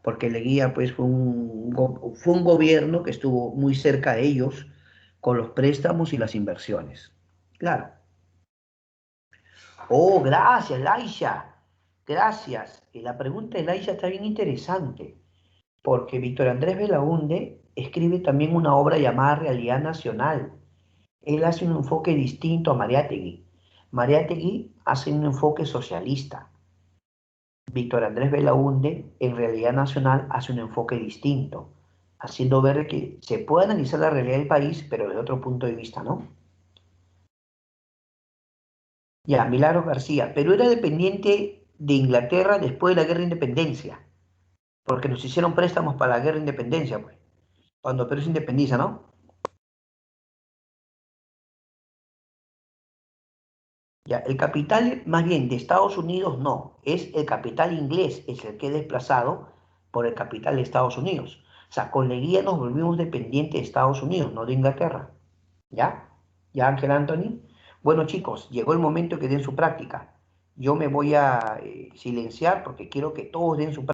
Porque Leguía, pues, fue un gobierno que estuvo muy cerca de ellos con los préstamos y las inversiones. Claro. Oh, gracias, Laisha. Gracias. La pregunta de Laisha está bien interesante, porque Víctor Andrés Belaúnde escribe también una obra llamada Realidad Nacional. Él hace un enfoque distinto a Mariátegui. Mariátegui hace un enfoque socialista. Víctor Andrés Belaúnde, en Realidad Nacional, hace un enfoque distinto, haciendo ver que se puede analizar la realidad del país, pero desde otro punto de vista, ¿no? Ya, Milagros García, Perú era dependiente de Inglaterra después de la Guerra de Independencia, porque nos hicieron préstamos para la Guerra de Independencia, pues, cuando Perú se independiza, ¿no? Ya, el capital, más bien, de Estados Unidos no, es el capital inglés, es el que es desplazado por el capital de Estados Unidos. O sea, con Leguía nos volvimos dependientes de Estados Unidos, no de Inglaterra. ¿Ya? ¿Ya, Ángel Anthony? Bueno, chicos, llegó el momento que den su práctica. Yo me voy a silenciar porque quiero que todos den su práctica.